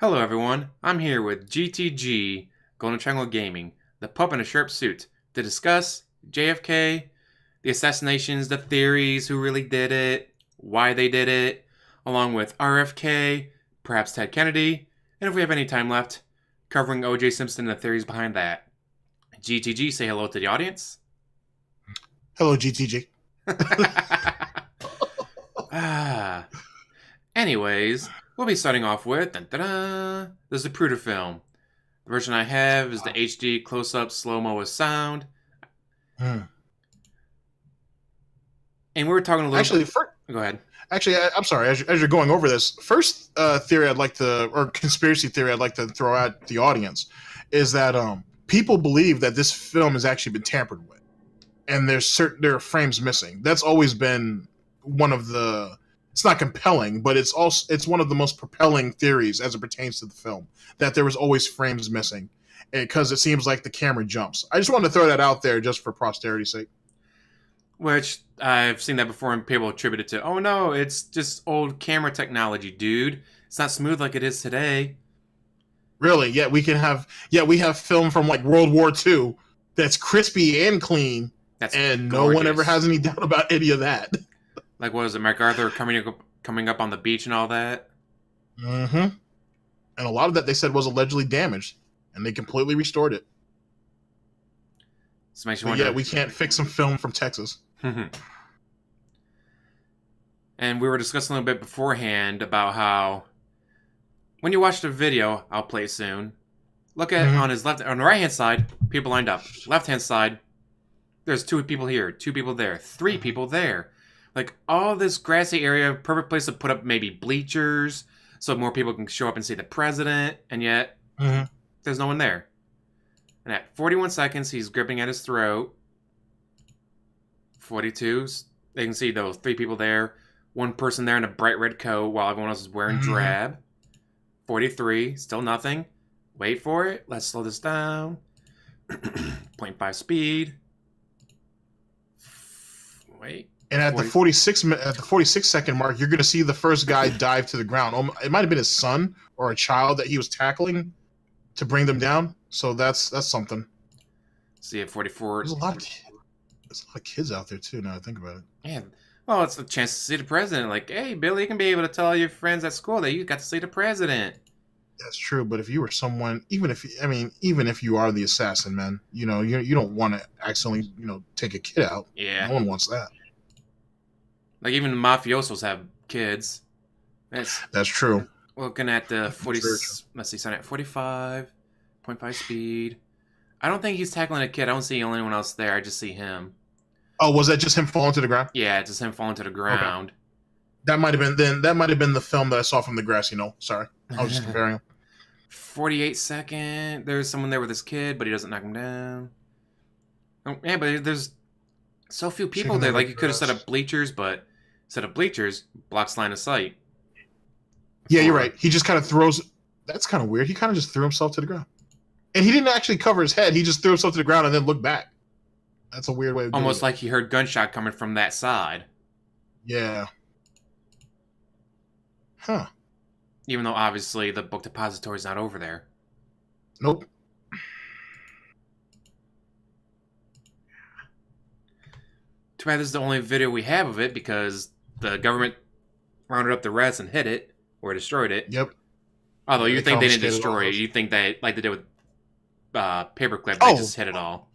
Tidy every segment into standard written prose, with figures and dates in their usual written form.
Hello everyone, I'm here with GTG, Golden Triangle Gaming, the pup in a sharp suit, to discuss JFK, the assassinations, the theories, who really did it, why they did it, along with RFK, perhaps Ted Kennedy, and if we have any time left, covering OJ Simpson and the theories behind that. GTG, say hello to the audience. Hello, GTG. ah. Anyways, we'll be starting off with the Zapruder film. The version I have is the HD close-up slow-mo with sound. Hmm. And we were talking a little Actually, bit. Go ahead. Actually, I'm sorry. As you're going over this, first theory I'd like to, or conspiracy theory I'd like to throw at the audience, is that people believe that this film has actually been tampered with, and there are frames missing. That's always been one of the. It's not compelling, but it's one of the most propelling theories as it pertains to the film, that there was always frames missing, because it seems like the camera jumps. I just wanted to throw that out there just for posterity's sake. Which I've seen that before, and people attribute it to, oh no, it's just old camera technology, dude. It's not smooth like it is today. Really? Yeah, we have film from like World War II that's crispy and clean, That's and gorgeous. no one ever has any doubt about any of that. Like, what was it, MacArthur coming up on the beach and all that? Mm-hmm. And a lot of that they said was allegedly damaged, and they completely restored it. This makes you But wonder. yeah, we can't fix some film from Texas. And we were discussing a little bit beforehand about how when you watch the video, I'll play soon. Look at on the right hand side, people lined up. Left hand side, there's two people here, two people there, three people there. Like all this grassy area, perfect place to put up maybe bleachers so more people can show up and see the president, and yet there's no one there. And at 41 seconds, he's gripping at his throat. 42, they can see those three people there. One person there in a bright red coat while everyone else is wearing drab. 43, still nothing. Wait for it. Let's slow this down. 0.5 speed. Wait. And at 40. the 46 second mark, you're going to see the first guy dive to the ground. It might have been his son or a child that he was tackling to bring them down. So that's something. See at 44. There's a lot of kids out there too. Now I think about it. Yeah. Well, it's a chance to see the president. Like, hey, Billy, you can be able to tell your friends at school that you got to see the president. That's true, but if you were someone, even if you are the assassin, man, you don't want to accidentally, take a kid out. Yeah. No one wants that. Like, even the mafiosos have kids. That's true. Looking at the 40, let's see, starting at 45.5 speed. I don't think he's tackling a kid. I don't see anyone else there. I just see him. Oh, was that just him falling to the ground? Yeah, just him falling to the ground. Okay. That might have been the film that I saw from the grassy knoll. Sorry, I was just comparing him. 48 second. There's someone there with his kid, but he doesn't knock him down. Oh, yeah, but there's so few people there. Like, you could have set up bleachers, but set up bleachers blocks line of sight. Yeah, you're right. He just kind of throws. That's kind of weird. He kind of just threw himself to the ground, and he didn't actually cover his head. He just threw himself to the ground and then looked back. That's a weird way of doing it. Almost like he heard gunshot coming from that side. Yeah. Huh. Even though obviously the book depository is not over there. Nope. Too bad this is the only video we have of it, because the government rounded up the rest and hit it or destroyed it. Yep. Although you think they didn't destroy it, you think they, like they did with Paperclip, they just hit it all.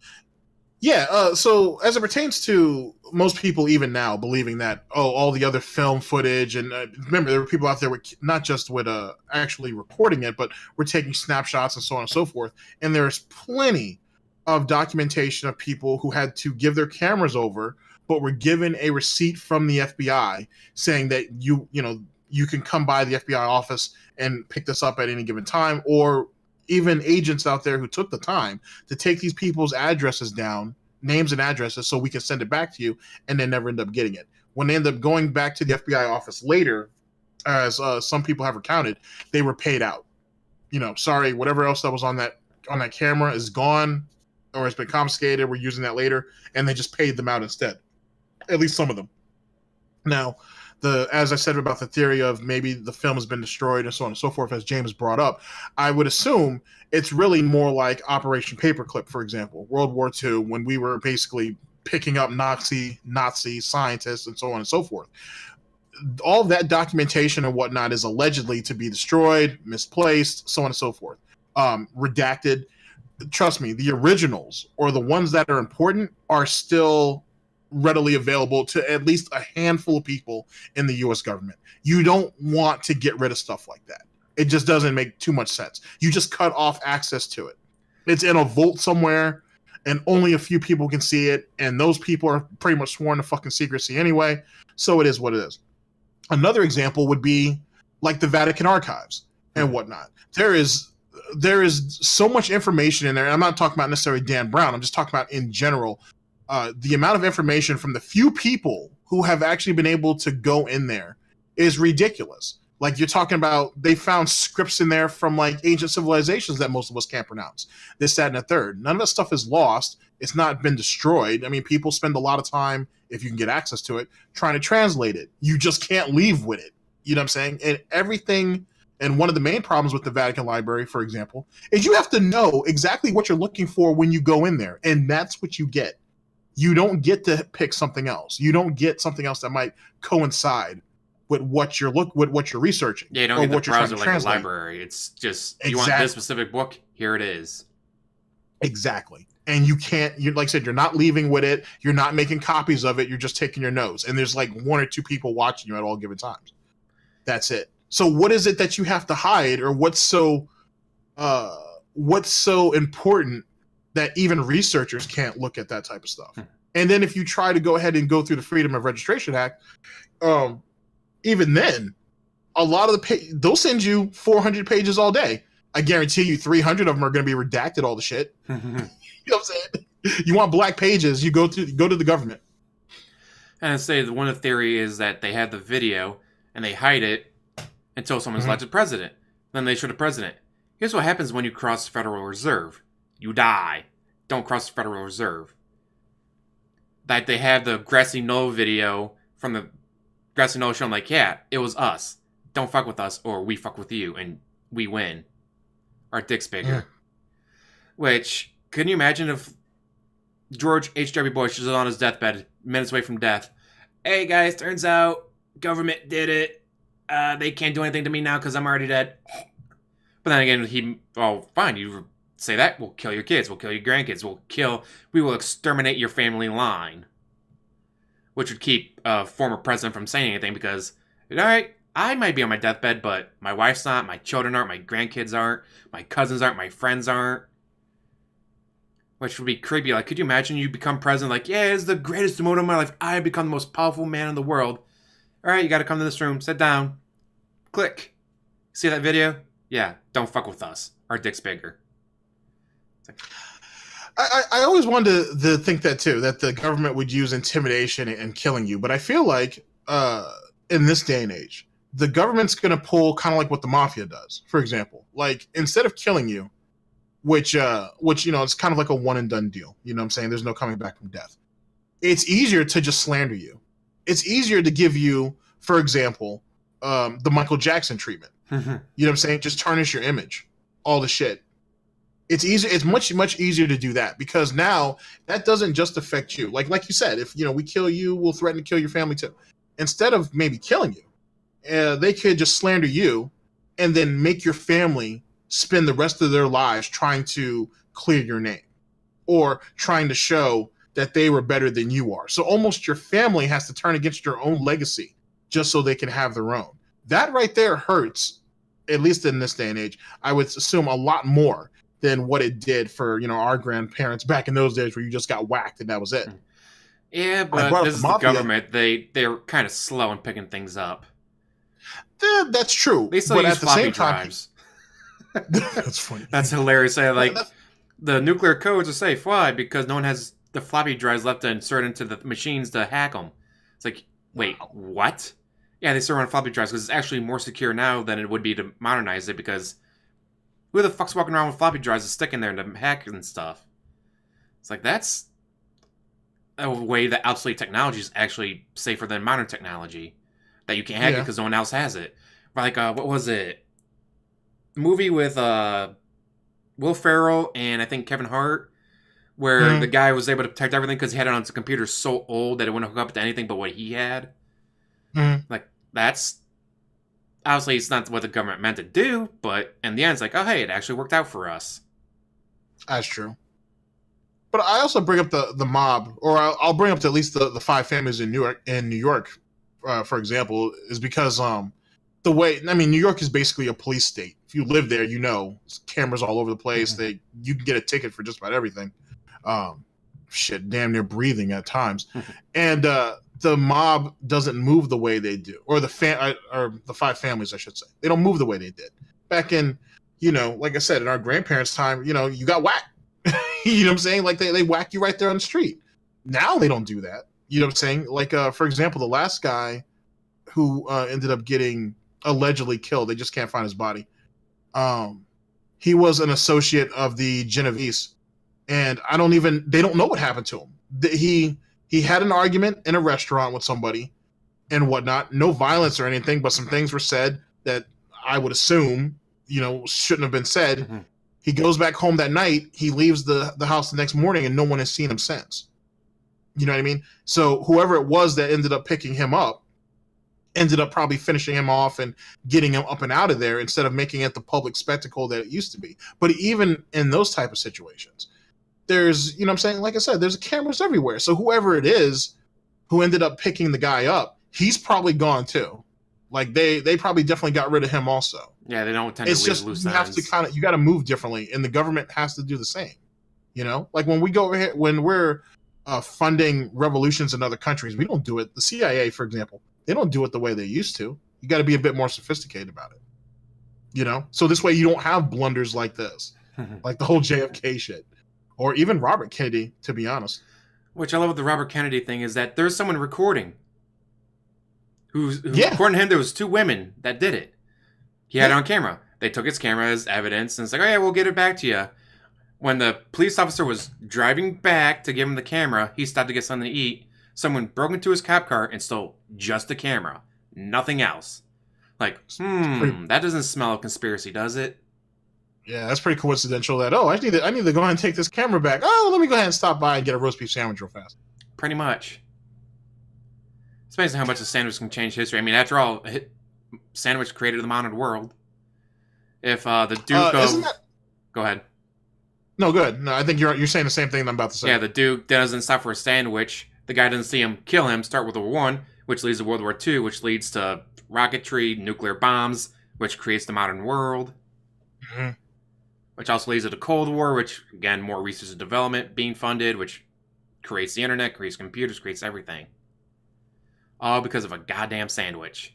Yeah, so as it pertains to most people even now believing that, all the other film footage, and remember, there were people out there with not just with actually recording it, but we're taking snapshots and so on and so forth, and there's plenty of documentation of people who had to give their cameras over, but were given a receipt from the FBI saying that you can come by the FBI office and pick this up at any given time, or even agents out there who took the time to take these people's addresses down, names and addresses, so we can send it back to you, and then never end up getting it. When they end up going back to the FBI office later, as some people have recounted, they were paid out. Sorry, whatever else that was on that camera is gone, or has been confiscated. We're using that later, and they just paid them out instead. At least some of them. Now, As I said about the theory of maybe the film has been destroyed and so on and so forth, as James brought up, I would assume it's really more like Operation Paperclip, for example, World War II, when we were basically picking up Nazi scientists and so on and so forth. All of that documentation and whatnot is allegedly to be destroyed, misplaced, so on and so forth, redacted. Trust me, the originals or the ones that are important are still readily available to at least a handful of people in the US government. You don't want to get rid of stuff like that. It just doesn't make too much sense. You just cut off access to it. It's in a vault somewhere and only a few people can see it, and those people are pretty much sworn to fucking secrecy anyway, so it is what it is. Another example would be like the Vatican archives and whatnot. There is so much information in there. And I'm not talking about necessarily Dan Brown. I'm just talking about in general, the amount of information from the few people who have actually been able to go in there is ridiculous. Like, you're talking about, they found scripts in there from like ancient civilizations that most of us can't pronounce. This, that, and a third. None of that stuff is lost. It's not been destroyed. I mean, people spend a lot of time, if you can get access to it, trying to translate it. You just can't leave with it. You know what I'm saying? And everything. And one of the main problems with the Vatican Library, for example, is you have to know exactly what you're looking for when you go in there. And that's what you get. You don't get to pick something else. You don't get something else that might coincide with what you're researching. Yeah, you don't get the browser like a library. It's just, you want this specific book, here it is. Exactly. And you can't, like I said, you're not leaving with it. You're not making copies of it. You're just taking your notes. And there's like one or two people watching you at all given times. That's it. So what is it that you have to hide, or what's so important that even researchers can't look at that type of stuff? And then if you try to go ahead and go through the Freedom of Registration Act, even then, a lot of they'll send you 400 pages all day. I guarantee you 300 of them are going to be redacted, all the shit. You know what I'm saying? You want black pages, you go to the government. And I say one of the theory is that they have the video and they hide it until someone's elected president. Then they show the president. Here's what happens when you cross the Federal Reserve. You die. Don't cross the Federal Reserve. Like, they have the Grassy Knoll video from the Grassy Knoll showing, like, yeah, it was us. Don't fuck with us, or we fuck with you, and we win. Our dick's bigger. Which, can you imagine if George H.W. Bush is on his deathbed, minutes away from death? Hey, guys, turns out government did it. They can't do anything to me now because I'm already dead. But then again, fine, you say that, we'll kill your kids, we'll kill your grandkids, we will exterminate your family line. Which would keep a former president from saying anything because, alright, I might be on my deathbed, but my wife's not, my children aren't, my grandkids aren't, my cousins aren't, my friends aren't. Which would be creepy. Like, could you imagine you become president, like, yeah, it's the greatest moment of my life, I have become the most powerful man in the world. Alright, you gotta come to this room, sit down, click. See that video? Yeah, don't fuck with us. Our dick's bigger. I always wanted to think that too, that the government would use intimidation and killing you. But I feel like in this day and age, the government's going to pull kind of like what the mafia does, for example. Like, instead of killing you, which it's kind of like a one and done deal. You know what I'm saying? There's no coming back from death. It's easier to just slander you. It's easier to give you, for example, the Michael Jackson treatment. You know what I'm saying? Just tarnish your image. All the shit. It's easy. It's much, much easier to do that because now that doesn't just affect you. Like you said, if we kill you, we'll threaten to kill your family too. Instead of maybe killing you, they could just slander you and then make your family spend the rest of their lives trying to clear your name or trying to show that they were better than you are. So almost your family has to turn against your own legacy just so they can have their own. That right there hurts, at least in this day and age, I would assume a lot more than what it did for, our grandparents back in those days where you just got whacked and that was it. Yeah, but this is the government. They're kind of slow in picking things up. That's true. They still but use at the floppy same drives. Time, that's funny. That's hilarious. The nuclear codes are safe. Why? Because no one has the floppy drives left to insert into the machines to hack them. It's like, wait, what? Yeah, they still run floppy drives because it's actually more secure now than it would be to modernize it because who the fuck's walking around with floppy drives to stick in there and to hack and stuff? It's like, that's a way that obsolete technology is actually safer than modern technology. that you can't hack it because no one else has it. Like, what was it? Movie with Will Ferrell and I think Kevin Hart, where the guy was able to protect everything because he had it on his computer so old that it wouldn't hook up to anything but what he had. Like, that's obviously it's not what the government meant to do, but in the end, it's like, oh hey, it actually worked out for us. That's true. But I also bring up the mob, or I'll bring up at least the 5 families in New York, for example, is because the way, I mean, New York is basically a police state. If you live there, you know, cameras all over the place. You can get a ticket for just about everything. Damn near breathing at times. And the mob doesn't move the way they do, or the 5 families, I should say. They don't move the way they did back in, you know, like I said, in our grandparents' time. You know, you got whacked. You know what I'm saying? Like they whack you right there on the street. Now they don't do that. You know what I'm saying? Like for example, the last guy who ended up getting allegedly killed. They just can't find his body. He was an associate of the Genovese, and they don't know what happened to him. He had an argument in a restaurant with somebody and whatnot. No violence or anything, but some things were said that I would assume, you know, shouldn't have been said. He goes back home that night. He leaves the house the next morning, and no one has seen him since. You know what I mean? So whoever it was that ended up picking him up ended up probably finishing him off and getting him up and out of there instead of making it the public spectacle that it used to be. But even in those type of situations, there's, you know what I'm saying? Like I said, there's cameras everywhere. So whoever it is who ended up picking the guy up, he's probably gone too. Like they probably definitely got rid of him also. Yeah, they don't tend to leave loose ends. You have to you got to move differently, and the government has to do the same. You know, like when we go over here, when we're funding revolutions in other countries, we don't do it. The CIA, for example, they don't do it the way they used to. You got to be a bit more sophisticated about it. You know, so this way you don't have blunders like this, like the whole JFK shit, or even Robert Kennedy, to be honest. Which I love with the Robert Kennedy thing is that there's someone recording. According to him, there was 2 women that did it. He had it on camera. They took his camera as evidence, and it's like, oh yeah, we'll get it back to you. When the police officer was driving back to give him the camera, he stopped to get something to eat. Someone broke into his cop car and stole just the camera. Nothing else. Like, that doesn't smell of conspiracy, does it? Yeah, that's pretty coincidental that, I need to go ahead and take this camera back. Oh, let me go ahead and stop by and get a roast beef sandwich real fast. Pretty much. It's amazing how much a sandwich can change history. I mean, after all, sandwich created the modern world. If the Duke of... Go ahead. No, good. No, I think you're saying the same thing I'm about to say. Yeah, the Duke doesn't stop for a sandwich. The guy doesn't see him kill him, start with World War I, which leads to World War II, which leads to rocketry, nuclear bombs, which creates the modern world. Which also leads to the Cold War, which, again, more research and development being funded, which creates the internet, creates computers, creates everything. All because of a goddamn sandwich.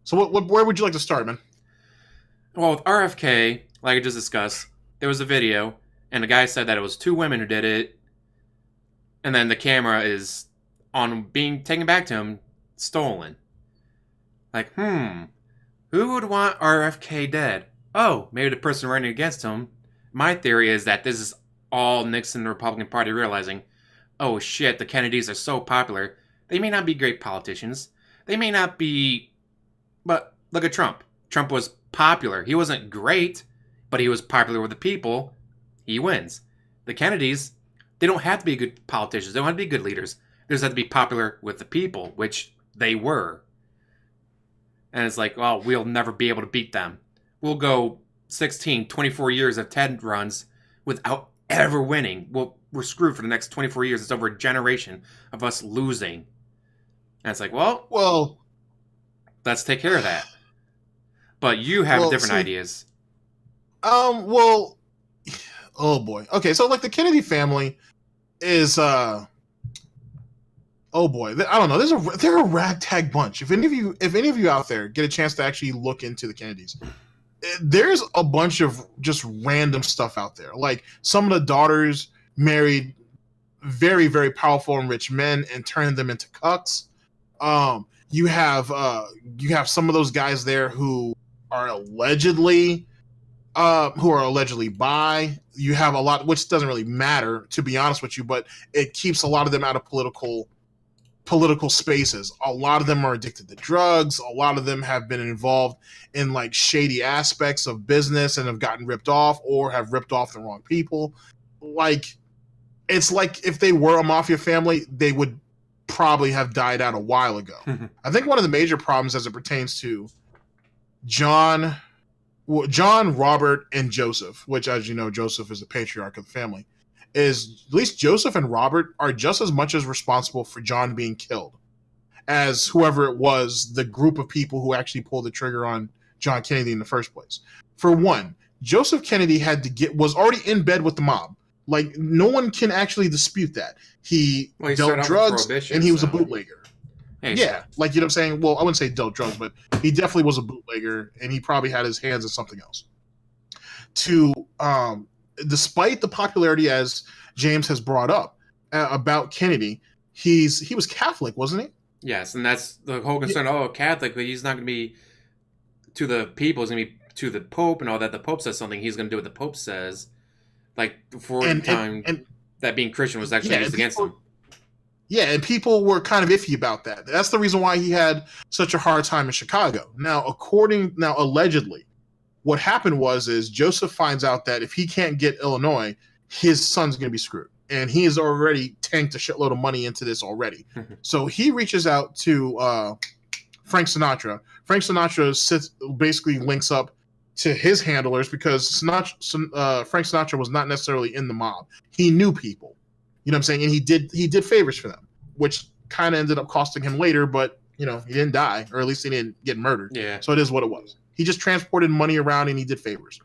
So where would you like to start, man? Well, with RFK, like I just discussed, there was a video, and the guy said that it was 2 women who did it, and then the camera is on being taken back to him, stolen. Like, who would want RFK dead? Oh, maybe the person running against him. My theory is that this is all Nixon and the Republican Party realizing, oh shit, the Kennedys are so popular. They may not be great politicians. They may not be... But look at Trump. Trump was popular. He wasn't great, but he was popular with the people. He wins. The Kennedys, they don't have to be good politicians. They don't have to be good leaders. They just have to be popular with the people, which they were. And it's like, well, we'll never be able to beat them. We'll go 16, 24 years of Ted runs without ever winning. We're screwed for the next 24 years. It's over a generation of us losing. And it's like, well, let's take care of that. But you have different ideas. Oh boy. Okay, so like the Kennedy family is oh boy, I don't know. They're a ragtag bunch. If any of you out there get a chance to actually look into the Kennedys, there's a bunch of just random stuff out there. Like some of the daughters married very, very powerful and rich men and turned them into cucks. You have some of those guys there who are allegedly who are allegedly bi. You have a lot, which doesn't really matter, to be honest with you, but it keeps a lot of them out of political spaces. A lot of them are addicted to drugs. A lot of them have been involved in like shady aspects of business and have gotten ripped off or have ripped off the wrong people. Like, it's like if they were a mafia family, they would probably have died out a while ago. I think one of the major problems as it pertains to John, Robert, and Joseph, which, as you know, Joseph is the patriarch of the family, is at least Joseph and Robert are just as much as responsible for John being killed as whoever it was, the group of people who actually pulled the trigger on John Kennedy in the first place. For one, Joseph Kennedy was already in bed with the mob. Like, no one can actually dispute that. He dealt drugs and he was a bootlegger. Hey, yeah, like, you know what I'm saying? Well, I wouldn't say dealt drugs, but he definitely was a bootlegger, and he probably had his hands in something else. Despite the popularity, as James has brought up, about Kennedy, he was Catholic, wasn't he? Yes, and that's the whole concern. Oh, Catholic, but he's not going to be to the people. He's going to be to the Pope and all that. The Pope says something, he's going to do what the Pope says. Like, before the time that being Christian was actually used against him. Yeah, and people were kind of iffy about that. That's the reason why he had such a hard time in Chicago. Now, allegedly, what happened is Joseph finds out that if he can't get Illinois, his son's going to be screwed. And he has already tanked a shitload of money into this already. So he reaches out to Frank Sinatra. Frank Sinatra basically links up to his handlers because Frank Sinatra was not necessarily in the mob. He knew people. You know what I'm saying? And he did favors for them, which kind of ended up costing him later, but, you know, he didn't die, or at least he didn't get murdered. Yeah. So it is what it was. He just transported money around and he did favors.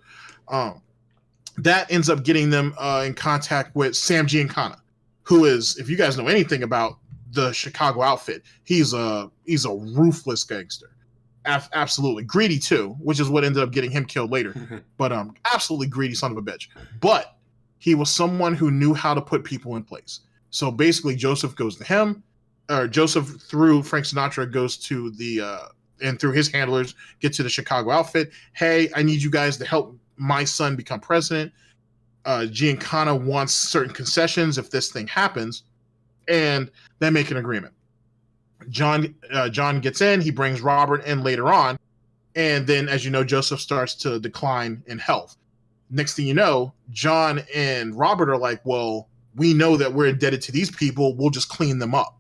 That ends up getting them in contact with Sam Giancana, who is, if you guys know anything about the Chicago outfit, he's a ruthless gangster. Absolutely greedy too, which is what ended up getting him killed later. But absolutely greedy son of a bitch. But he was someone who knew how to put people in place. So basically, Joseph goes to him, or Joseph through Frank Sinatra goes to and through his handlers get to the Chicago outfit. Hey, I need you guys to help my son become president. Giancana wants certain concessions if this thing happens, and they make an agreement. John gets in, he brings Robert in later on, and then, as you know, Joseph starts to decline in health. Next thing you know, John and Robert are like, well, we know that we're indebted to these people, we'll just clean them up.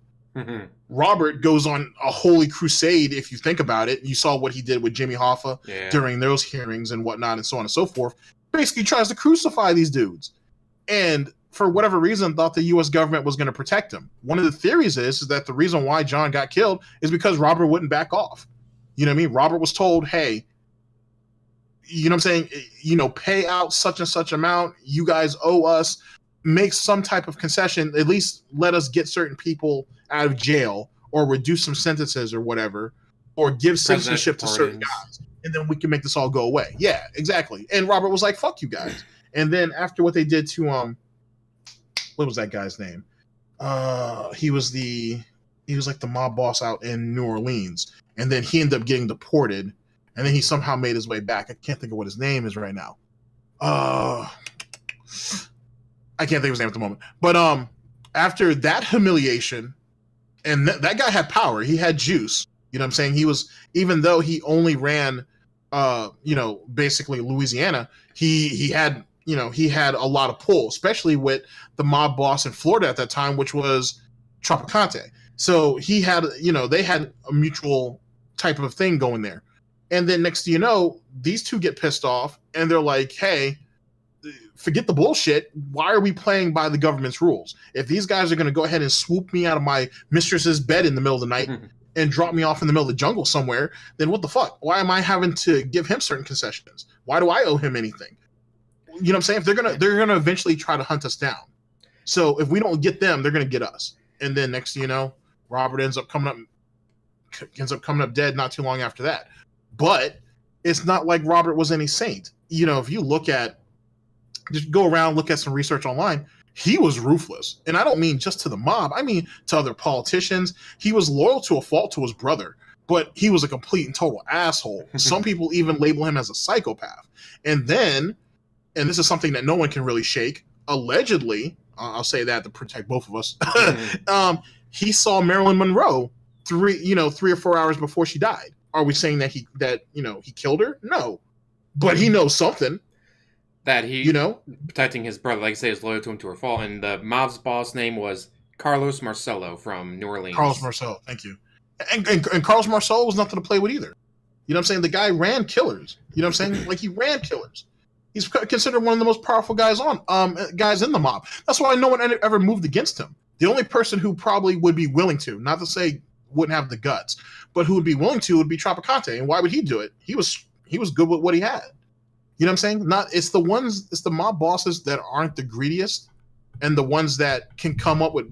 Robert goes on a holy crusade, if you think about it. You saw what he did with Jimmy Hoffa during those hearings and whatnot and so on and so forth. Basically tries to crucify these dudes. And for whatever reason, thought the U.S. government was going to protect him. One of the theories is that the reason why John got killed is because Robert wouldn't back off. You know what I mean? Robert was told, hey, you know what I'm saying? You know, pay out such and such amount. You guys owe us. Make some type of concession. At least let us get certain people out of jail or reduce some sentences or whatever, or give citizenship to certain guys. And then we can make this all go away. Yeah, exactly. And Robert was like, fuck you guys. And then after what they did to, what was that guy's name? He was like the mob boss out in New Orleans. And then he ended up getting deported. And then he somehow made his way back. I can't think of what his name is right now. I can't think of his name at the moment. But after that humiliation, and that guy had power. He had juice. You know what I'm saying? He was, even though he only ran, basically Louisiana, he had a lot of pull, especially with the mob boss in Florida at that time, which was Tropicante. So he had, they had a mutual type of thing going there. And then next thing you know, these two get pissed off and they're like, hey, forget the bullshit. Why are we playing by the government's rules? If these guys are going to go ahead and swoop me out of my mistress's bed in the middle of the night and drop me off in the middle of the jungle somewhere, then what the fuck? Why am I having to give him certain concessions? Why do I owe him anything? You know what I'm saying? If they're gonna eventually try to hunt us down. So if we don't get them, they're gonna get us. And then next thing you know, Robert ends up coming up dead not too long after that. But it's not like Robert was any saint. You know, if you just go around, look at some research online, he was ruthless. And I don't mean just to the mob. I mean to other politicians. He was loyal to a fault to his brother. but he was a complete and total asshole. Some people even label him as a psychopath. And then, and this is something that no one can really shake, allegedly, I'll say that to protect both of us, he saw Marilyn Monroe 3 or 4 hours before she died. Are we saying that he killed her? No. But he knows something. That he, protecting his brother, like I say, is loyal to him to her fault. And the mob's boss name was Carlos Marcello from New Orleans. Carlos Marcello, thank you. And Carlos Marcello was nothing to play with either. You know what I'm saying? The guy ran killers. You know what I'm saying? Like, he ran killers. He's considered one of the most powerful guys in the mob. That's why no one ever moved against him. The only person who probably would be willing to, not to say wouldn't have the guts, but who would be willing to would be Tropicante. And why would he do it? He was good with what he had. You know what I'm saying? It's the mob bosses that aren't the greediest and the ones that can come up with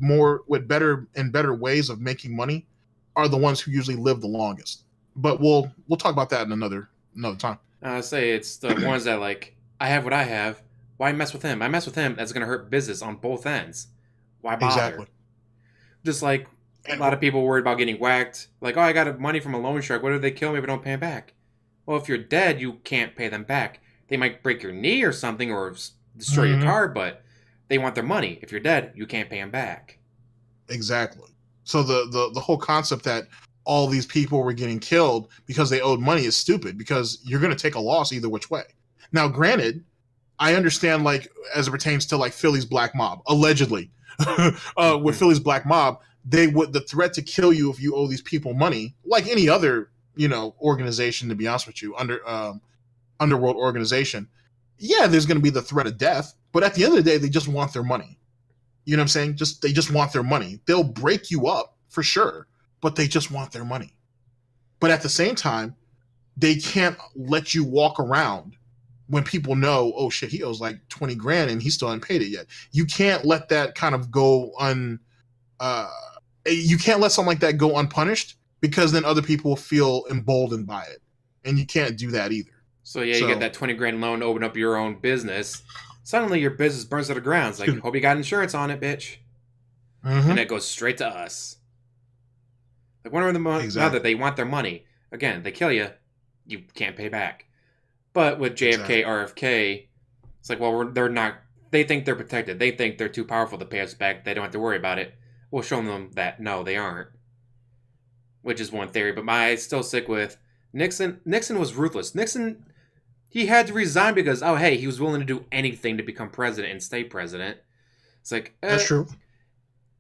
better ways of making money are the ones who usually live the longest. But we'll talk about that in another time. I say it's the ones that, like, I have what I have. Why mess with him? I mess with him. That's going to hurt business on both ends. Why bother? Exactly. Just like a lot of people worried about getting whacked. Like, oh, I got money from a loan shark. What if they kill me if I don't pay them back? Well, if you're dead, you can't pay them back. They might break your knee or something or destroy your car, but they want their money. If you're dead, you can't pay them back. Exactly. So the whole concept that all these people were getting killed because they owed money is stupid, because you're going to take a loss either which way. Now, granted, I understand, like, as it pertains to, like, Philly's black mob, allegedly, with Philly's black mob, the threat to kill you if you owe these people money, like any other, organization, to be honest with you, underworld organization. Yeah, there's going to be the threat of death, but at the end of the day, they just want their money. You know what I'm saying? They just want their money. They'll break you up for sure, but they just want their money. But at the same time, they can't let you walk around when people know, oh shit, he owes like 20 grand and he still hasn't paid it yet. You can't let that kind of go you can't let something like that go unpunished, because then other people feel emboldened by it. And you can't do that either. So you get that 20 grand loan to open up your own business. Suddenly your business burns to the ground. It's like, hope you got insurance on it, bitch. And it goes straight to us. Like, one of the other, they want their money. Again, they kill you, you can't pay back. But with JFK, RFK, it's like, well, they're not. They think they're protected. They think they're too powerful to pay us back. They don't have to worry about it. We'll show them that no, they aren't. Which is one theory. But I still stick with Nixon. Nixon was ruthless. Nixon, he had to resign because, oh, hey, he was willing to do anything to become president and stay president. It's like, that's true.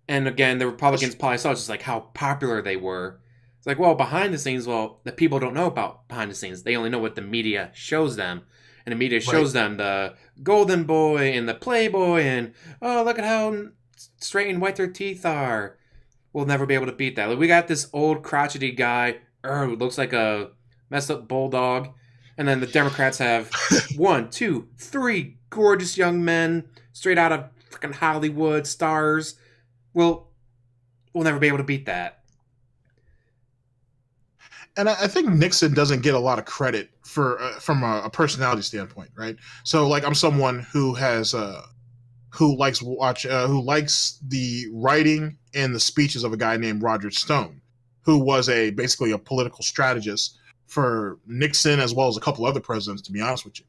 And again, the Republicans probably saw just like how popular they were. It's like, well, behind the scenes, the people don't know about behind the scenes. They only know what the media shows them. And the media shows them the golden boy and the playboy and, oh, look at how straight and white their teeth are. We'll never be able to beat that. Like, we got this old crotchety guy who looks like a messed up bulldog. And then the Democrats have 1, 2, 3 gorgeous young men straight out of freaking Hollywood stars. We'll never be able to beat that. And I think Nixon doesn't get a lot of credit for from a personality standpoint, right? So, like, I'm someone who has who likes the writing and the speeches of a guy named Roger Stone, who was basically a political strategist for Nixon as well as a couple other presidents, to be honest with you.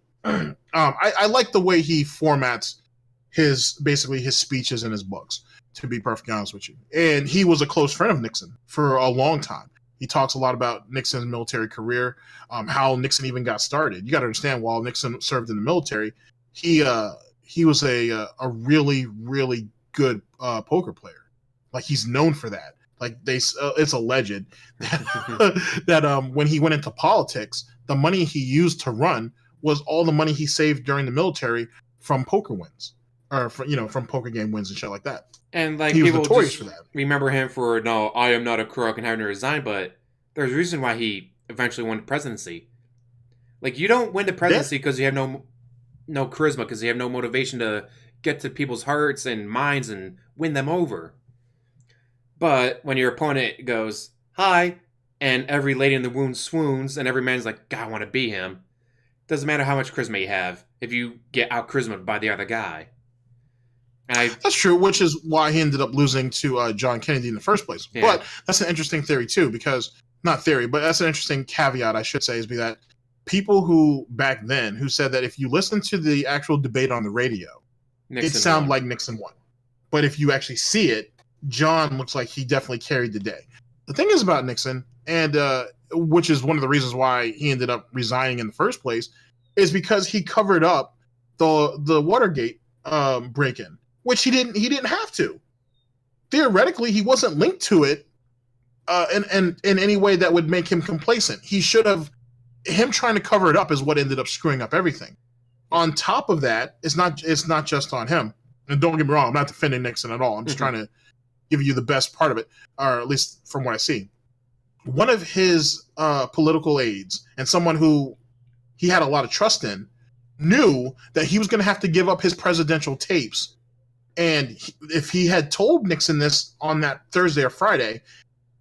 I like the way he formats his speeches and his books, to be perfectly honest with you. And he was a close friend of Nixon for a long time. He talks a lot about Nixon's military career, how Nixon even got started. You got to understand, while Nixon served in the military, he was a really, really good poker player. Like, he's known for that. Like, it's alleged that when he went into politics, the money he used to run was all the money he saved during the military from poker wins, or from poker game wins and shit like that. And like, he was people notorious just for that. Remember him for, no, I am not a crook and having to resign, but there's a reason why he eventually won the presidency. Like, you don't win the presidency because you have no charisma, because you have no motivation to get to people's hearts and minds and win them over. But when your opponent goes, hi, and every lady in the room swoons, and every man's like, God, I want to be him, doesn't matter how much charisma you have if you get out charismaed by the other guy. That's true, which is why he ended up losing to John Kennedy in the first place. Yeah. But that's an interesting theory, too, because not theory, but that's an interesting caveat, I should say, is be that people who back then who said that if you listen to the actual debate on the radio, it Nixon sounded won. like Nixon won. But if you actually see it, John looks like he definitely carried the day. The thing is about Nixon, and which is one of the reasons why he ended up resigning in the first place, is because he covered up the Watergate break-in, which he didn't have to. Theoretically, he wasn't linked to it in any way that would make him complacent. He should have. Him trying to cover it up is what ended up screwing up everything. On top of that, it's not just on him. And don't get me wrong, I'm not defending Nixon at all. I'm just trying to give you the best part of it, or at least from what I see. One of his political aides and someone who he had a lot of trust in knew that he was going to have to give up his presidential tapes. And if he had told Nixon this on that Thursday or Friday,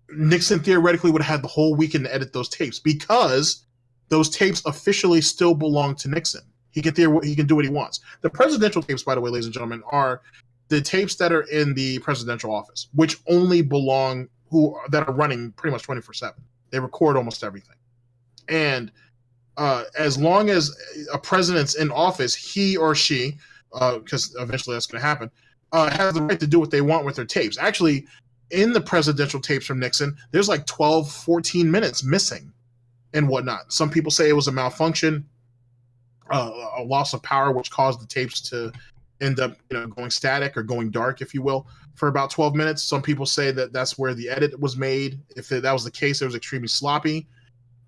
Nixon theoretically would have had the whole weekend to edit those tapes because those tapes officially still belong to Nixon. He can do what he wants. The presidential tapes, by the way, ladies and gentlemen, are the tapes that are in the presidential office, which only belong that are running pretty much 24/7. They record almost everything. And as long as a president's in office, he or she, because eventually that's going to happen, has the right to do what they want with their tapes. Actually, in the presidential tapes from Nixon, there's like 12, 14 minutes missing and whatnot. Some people say it was a malfunction, a loss of power, which caused the tapes to end up going static or going dark, if you will, for about 12 minutes. Some people say that that's where the edit was made. If that was the case, it was extremely sloppy.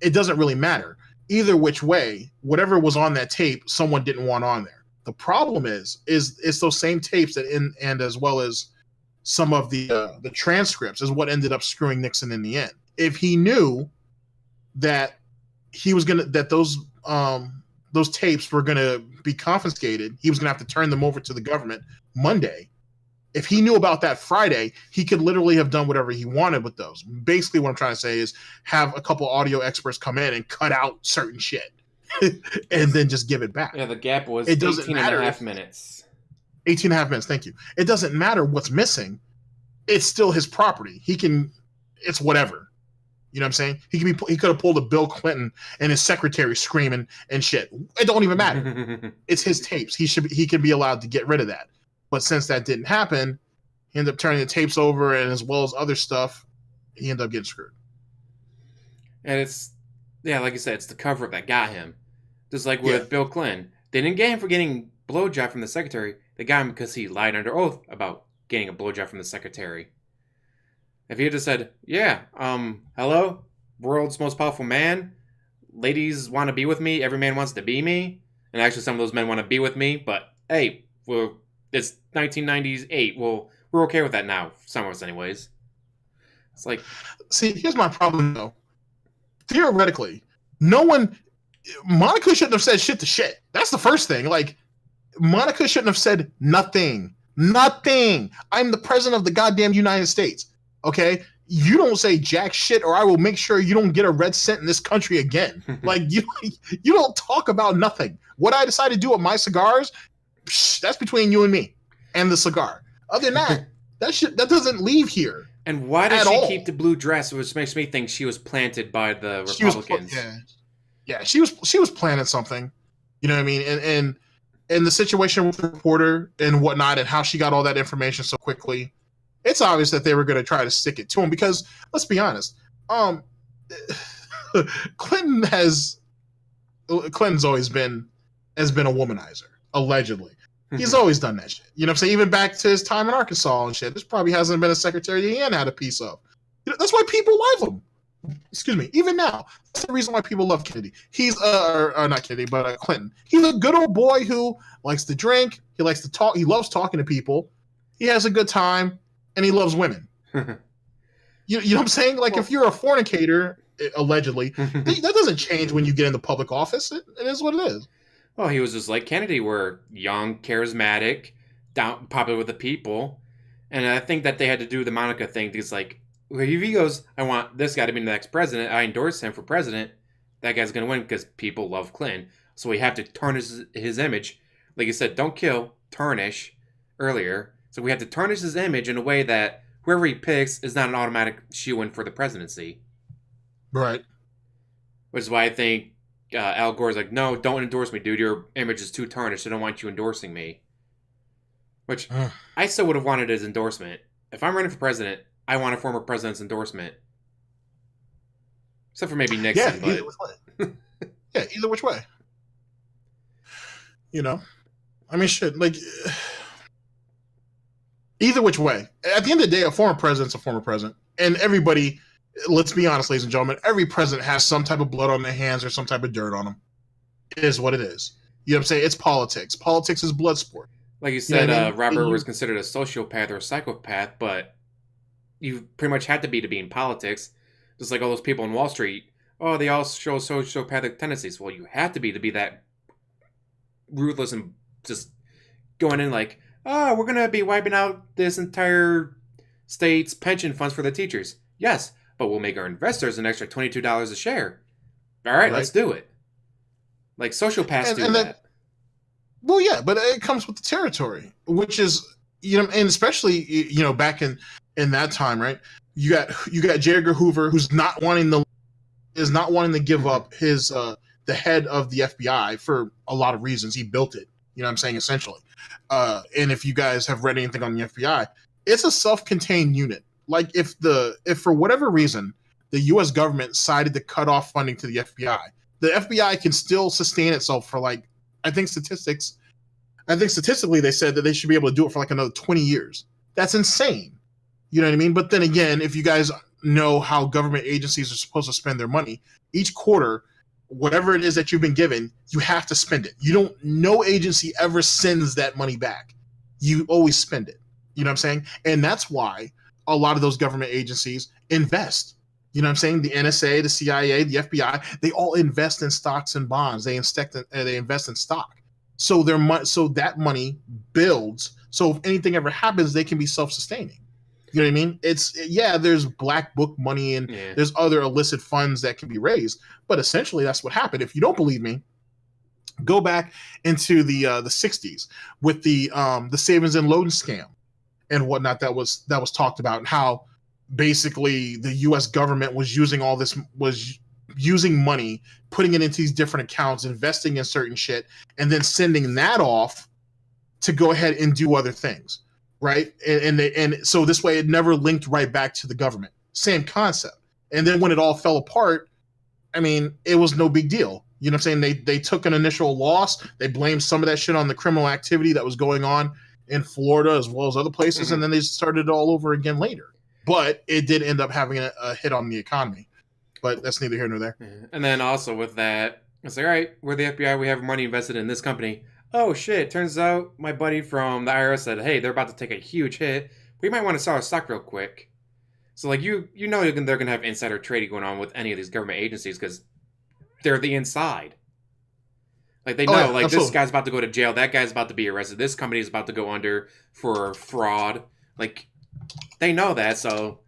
It doesn't really matter. Either which way, whatever was on that tape, someone didn't want on there. The problem is it's those same tapes and as well as some of the transcripts is what ended up screwing Nixon in the end. If he knew that those tapes were gonna be confiscated, he was gonna have to turn them over to the government Monday. If he knew about that Friday, he could literally have done whatever he wanted with those. Basically, what I'm trying to say is have a couple audio experts come in and cut out certain shit and then just give it back. Yeah, the gap was It doesn't 18 matter and a half minutes. 18 and a half minutes, thank you. It doesn't matter what's missing. It's still his property. It's whatever. You know what I'm saying? He could have pulled a Bill Clinton and his secretary screaming and shit. It don't even matter. It's his tapes. He can be allowed to get rid of that. But since that didn't happen, he ended up turning the tapes over, and as well as other stuff, he ended up getting screwed. And like you said, it's the cover up that got him. Just like with Bill Clinton. They didn't get him for getting blowjob from the secretary. They got him because he lied under oath about getting a blowjob from the secretary. If he had just said, hello, world's most powerful man, ladies want to be with me, every man wants to be me, and actually some of those men want to be with me, but hey, it's 1998, well, we're okay with that now, some of us anyways. It's like... See, here's my problem, though. Theoretically, Monica shouldn't have said shit to shit. That's the first thing. Like, Monica shouldn't have said nothing. Nothing. I'm the president of the goddamn United States. Okay? You don't say jack shit, or I will make sure you don't get a red cent in this country again. Like, you don't talk about nothing. What I decide to do with my cigars, that's between you and me and the cigar. Other than that, that doesn't leave here. And why does she keep the blue dress, which makes me think she was planted by the Republicans? She was planning something. You know what I mean? And the situation with the reporter and whatnot, and how she got all that information so quickly, it's obvious that they were going to try to stick it to him. Because let's be honest, Clinton's always been a womanizer, allegedly. He's always done that shit. You know what I'm saying? Even back to his time in Arkansas and shit. This probably hasn't been a secretary he hadn't had a piece of. That's why people love him. Excuse me. Even now, that's the reason why people love Kennedy. He's not Kennedy, but Clinton. He's a good old boy who likes to drink. He likes to talk. He loves talking to people. He has a good time, and he loves women. You know what I'm saying? Like, if you're a fornicator, allegedly, that doesn't change when you get into public office. It is what it is. Well, he was just like Kennedy, where young, charismatic, popular with the people. And I think that they had to do the Monica thing because, like, if he goes, I want this guy to be the next president, I endorse him for president, that guy's going to win because people love Clinton. So we have to tarnish his image. Like you said, don't kill, tarnish earlier. So we have to tarnish his image in a way that whoever he picks is not an automatic shoo-in for the presidency. Right. Which is why I think Al Gore's like, no, don't endorse me, dude. Your image is too tarnished. I don't want you endorsing me. Which I still would have wanted his endorsement. If I'm running for president, I want a former president's endorsement. Except for maybe Yeah, Nixon, either but which way. Yeah, either which way. You know, I mean, shit. Like, either which way. At the end of the day, a former president's a former president, and everybody. Let's be honest, ladies and gentlemen. Every president has some type of blood on their hands or some type of dirt on them. It is what it is. You know what I'm saying? It's politics. Politics is blood sport. like you You know said, what I mean? Robert was considered a sociopath or a psychopath, but you pretty much had to be in politics. Just like all those people in Wall Street. Oh, they all show sociopathic tendencies. Well, you have to be that ruthless and just going in like, oh, we're gonna be wiping out this entire state's pension funds for the teachers. Yes, but we'll make our investors an extra $22 a share. All right, let's do it. Like sociopaths do that. Well, yeah, but it comes with the territory, which is, you know, and especially, you know, back in that time, right? You got J. Edgar Hoover, who's not wanting to give up his the head of the FBI for a lot of reasons. He built it, you know what I'm saying, essentially. And if you guys have read anything on the FBI, it's a self-contained unit. Like if for whatever reason the U.S. government decided to cut off funding to the FBI can still sustain itself for like, I think statistically they said that they should be able to do it for like another 20 years. That's insane. You know what I mean? But then again, if you guys know how government agencies are supposed to spend their money, each quarter, whatever it is that you've been given, you have to spend it. No agency ever sends that money back. You always spend it. You know what I'm saying? And that's why a lot of those government agencies invest. You know what I'm saying? The NSA, the CIA, the FBI, they all invest in stocks and bonds. They invest in stock. So that money builds. So if anything ever happens, they can be self-sustaining. You know what I mean? There's black book money and there's other illicit funds that can be raised, but essentially that's what happened. If you don't believe me, go back into the 60s with the savings and loan scam and whatnot that was talked about, and how basically the U.S. government was using money, putting it into these different accounts, investing in certain shit, and then sending that off to go ahead and do other things. Right. And so this way it never linked right back to the government. Same concept. And then when it all fell apart, I mean, it was no big deal. You know what I'm saying? They took an initial loss. They blamed some of that shit on the criminal activity that was going on in Florida as well as other places. Mm-hmm. And then they started it all over again later. But it did end up having a hit on the economy. But that's neither here nor there. And then also with that, it's like, all right, we're the FBI. We have money invested in this company. Oh shit, turns out my buddy from the IRS said, hey, they're about to take a huge hit. We might want to sell our stock real quick. So like you know they're going to have insider trading going on with any of these government agencies because they're the inside. Like they know, absolutely. This guy's about to go to jail, that guy's about to be arrested, this company is about to go under for fraud. Like they know that, so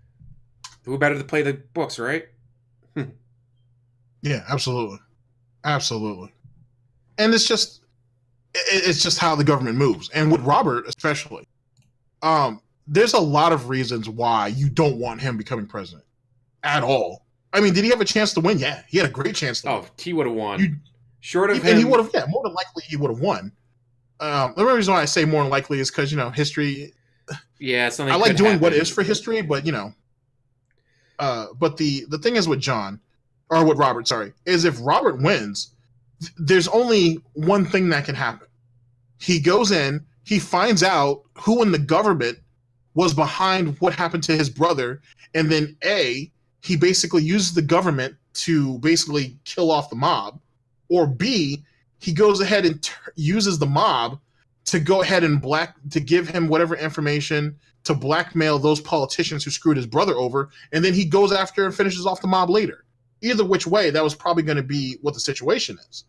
who better to play the books, right? Yeah, absolutely. Absolutely. And it's just how the government moves. And with Robert especially, there's a lot of reasons why you don't want him becoming president at all. I mean, did he have a chance to win? Yeah, he had a great chance to win. Oh, he would have won. Short of him. And he would have, more than likely he would have won. The reason why I say more than likely is because, history. Yeah, something I like doing happen. What ifs for history, but, but the thing is with Robert, is if Robert wins, there's only one thing that can happen. He goes in, he finds out who in the government was behind what happened to his brother, and then he basically uses the government to basically kill off the mob, or B, he goes ahead and uses the mob to go ahead and to give him whatever information to blackmail those politicians who screwed his brother over, and then he goes after and finishes off the mob later. Either which way, that was probably going to be what the situation is.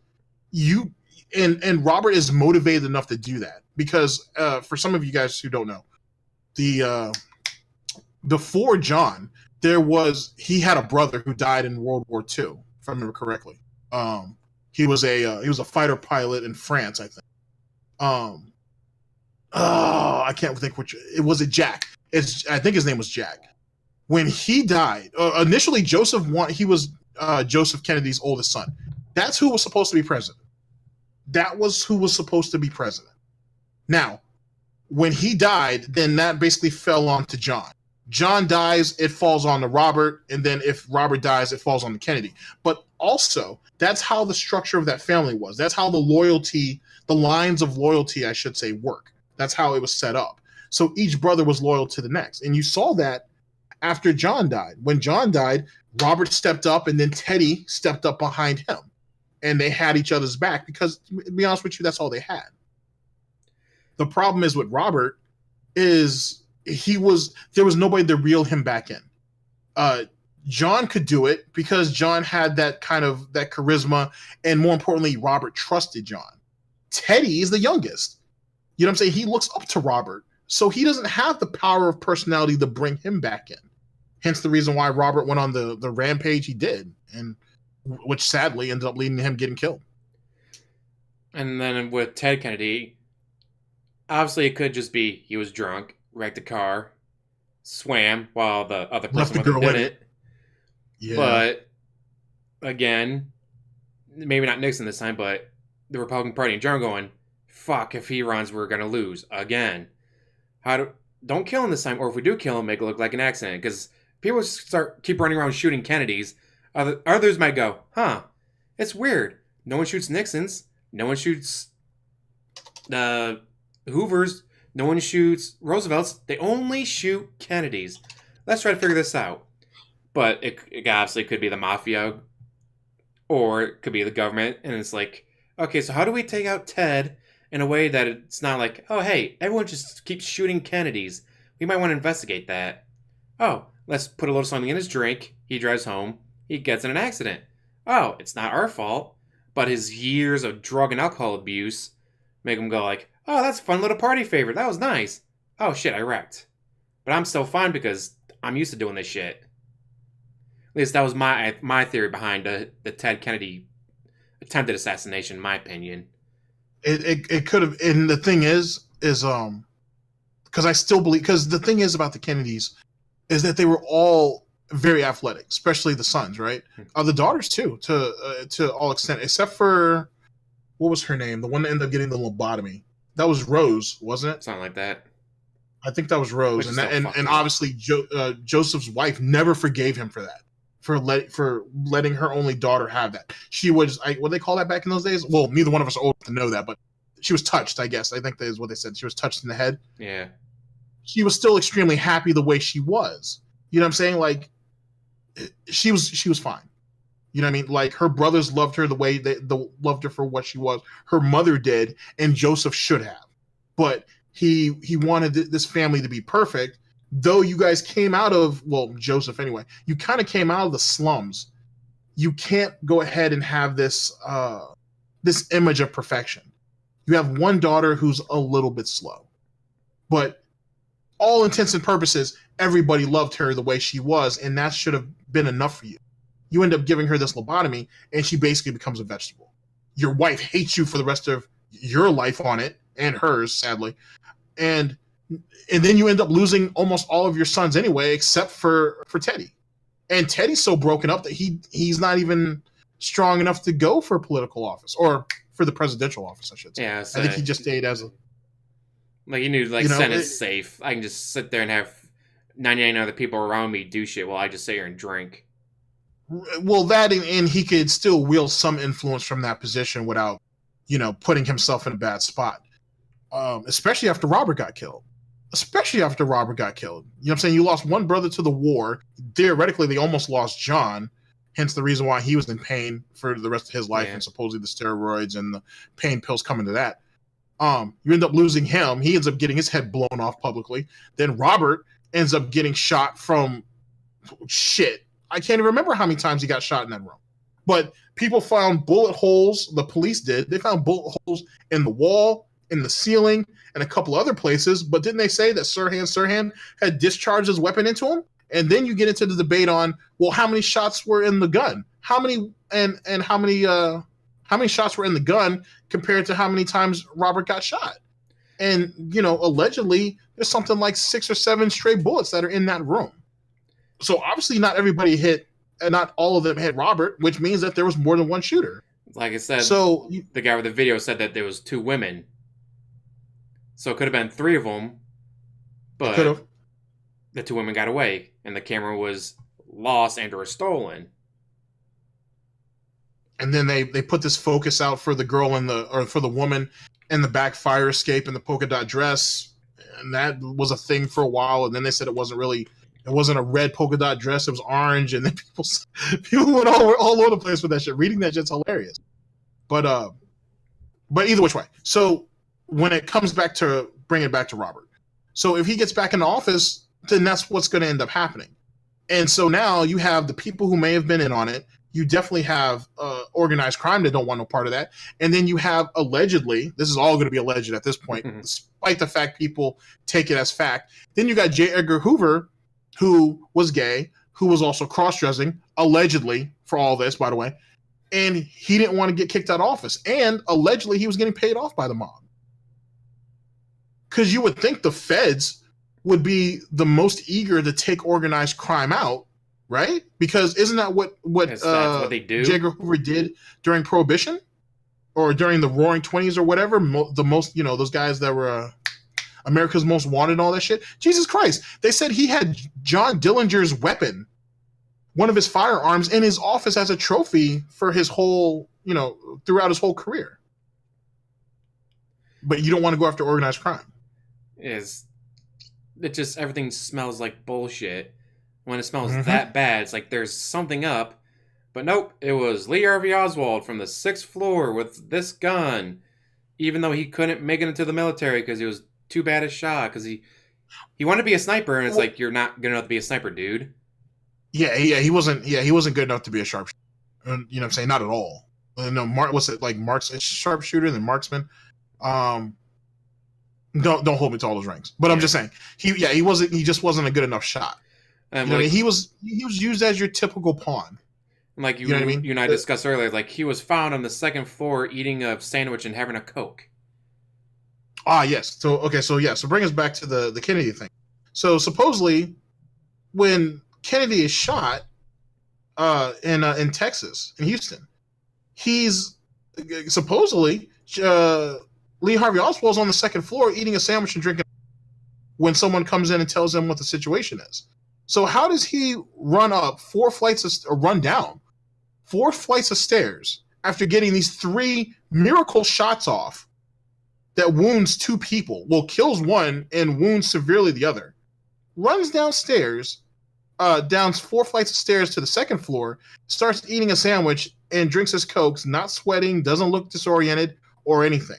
And Robert is motivated enough to do that because for some of you guys who don't know, before John, he had a brother who died in World War II, if I remember correctly. He was a fighter pilot in France, I think. I can't think which. Was it Jack? I think his name was Jack. When he died, initially Joseph Joseph Kennedy's oldest son. That's who was supposed to be president. That was who was supposed to be president. Now, when he died, then that basically fell on to John. John dies, it falls on to Robert, and then if Robert dies, it falls on to Kennedy. But also, that's how the structure of that family was. That's how the lines of loyalty, I should say, work. That's how it was set up. So each brother was loyal to the next. And you saw that after John died. When John died, Robert stepped up, and then Teddy stepped up behind him. And they had each other's back because, to be honest with you, that's all they had. The problem is with Robert is there was nobody to reel him back in. John could do it because John had that charisma, and more importantly, Robert trusted John. Teddy is the youngest. You know what I'm saying? He looks up to Robert, so he doesn't have the power of personality to bring him back in. Hence the reason why Robert went on the rampage he did, and which sadly ended up leading to him getting killed. And then with Ted Kennedy, obviously it could just be he was drunk, wrecked a car, swam while the other person did it. Yeah. But again, maybe not Nixon this time, but the Republican Party in general going, fuck, if he runs, we're going to lose again. Don't kill him this time, or if we do kill him, make it look like an accident. Because people keep running around shooting Kennedys. Others might go, it's weird. No one shoots Nixons. No one shoots Hoovers. No one shoots Roosevelts. They only shoot Kennedys. Let's try to figure this out. But it obviously could be the mafia, or it could be the government. And it's like, okay, so how do we take out Ted in a way that it's not like, oh, hey, everyone just keeps shooting Kennedys. We might want to investigate that. Oh, let's put a little something in his drink. He drives home. He gets in an accident. Oh, it's not our fault. But his years of drug and alcohol abuse make him go like, oh, that's a fun little party favor. That was nice. Oh, shit, I wrecked. But I'm still fine because I'm used to doing this shit. At least that was my theory behind the Ted Kennedy attempted assassination, in my opinion. It could have, and the thing is because I still believe, because the thing is about the Kennedys is that they were all very athletic, especially the sons, right? The daughters too, to all extent, except for, what was her name? The one that ended up getting the lobotomy. That was Rose, wasn't it? Something like that. I think that was Rose, and obviously Joseph's wife never forgave him for that, for letting her only daughter have that. She was, what do they call that back in those days? Well, neither one of us are old enough to know that, but she was touched, I guess. I think that is what they said. She was touched in the head. Yeah. She was still extremely happy the way she was. You know what I'm saying? Like, she was fine. You know what I mean? Like, her brothers loved her the way they loved her for what she was. Her mother did, and Joseph should have. But he wanted this family to be perfect, though you guys came out of, well, Joseph anyway, you kind of came out of the slums. You can't go ahead and have this image of perfection. You have one daughter who's a little bit slow. But all intents and purposes, everybody loved her the way she was, and that should have been enough for you. You end up giving her this lobotomy, and she basically becomes a vegetable. Your wife hates you for the rest of your life on it, and hers, sadly. And then you end up losing almost all of your sons anyway, except for Teddy. And Teddy's so broken up that he's not even strong enough to go for political office, or for the presidential office, I should say. Yeah, I think he just stayed as a... Like, you knew, like, Senate's safe. I can just sit there and have 99 other people around me do shit while I just sit here and drink. Well, that, and he could still wield some influence from that position without, putting himself in a bad spot. Especially after Robert got killed. You know what I'm saying? You lost one brother to the war. Theoretically, they almost lost John. Hence the reason why he was in pain for the rest of his life, and supposedly the steroids and the pain pills coming to that. You end up losing him. He ends up getting his head blown off publicly. Then Robert ends up getting shot from shit. I can't even remember how many times he got shot in that room. But people found bullet holes. The police did. They found bullet holes in the wall, in the ceiling, and a couple other places. But didn't they say that Sirhan had discharged his weapon into him? And then you get into the debate on, well, how many shots were in the gun? How many shots were in the gun compared to how many times Robert got shot? And, allegedly, there's something like 6 or 7 stray bullets that are in that room. So obviously not everybody hit not all of them hit Robert, which means that there was more than one shooter. Like I said, So the guy with the video said that there was 2 women. So it could have been 3 of them, it could but have. the 2 women got away, and the camera was lost and or stolen. And then they put this focus out for the girl for the woman in the back fire escape in the polka dot dress, and that was a thing for a while. And then they said it wasn't a red polka dot dress, it was orange, and then people went all over the place with that shit. Reading that shit's hilarious. But either which way. So when it comes back to bring it back to Robert, so if he gets back in the office, then that's what's going to end up happening. And so now you have the people who may have been in on it. You definitely have organized crime that don't want no part of that. And then you have allegedly, this is all going to be alleged at this point, despite the fact people take it as fact. Then you got J. Edgar Hoover, who was gay, who was also cross-dressing, allegedly, for all this, by the way. And he didn't want to get kicked out of office. And allegedly he was getting paid off by the mob. Because you would think the feds would be the most eager to take organized crime out, right? Because isn't that what they do? J. Edgar Hoover did during Prohibition, or during the Roaring '20s, or whatever? The most, those guys that were America's Most Wanted and all that shit. Jesus Christ! They said he had John Dillinger's weapon, one of his firearms, in his office as a trophy for his whole, throughout his whole career. But you don't want to go after organized crime. Everything smells like bullshit. When it smells that bad, it's like there's something up. But nope, it was Lee Harvey Oswald from the 6th floor with this gun. Even though he couldn't make it into the military because he was too bad a shot. Because he wanted to be a sniper, and it's like, you're not good enough to be a sniper, dude. He wasn't good enough to be a sharpshooter. You know what I'm saying? Not at all. No, what's it like? Sharpshooter and then marksman. Don't hold me to all those ranks. But I'm just saying, he just wasn't a good enough shot. And he was used as your typical pawn. Like you know what I mean? You and I discussed earlier, like he was found on the 2nd floor eating a sandwich and having a Coke. Yes. So bring us back to the Kennedy thing. So supposedly, when Kennedy is shot in Texas, in Houston, he's supposedly Lee Harvey Oswald's on the 2nd floor eating a sandwich and drinking when someone comes in and tells him what the situation is. So how does he run down 4 flights of stairs after getting these 3 miracle shots off that wounds 2 people, kills one and wounds severely the other, runs downstairs, down 4 flights of stairs to the 2nd floor, starts eating a sandwich and drinks his Cokes, not sweating, doesn't look disoriented or anything.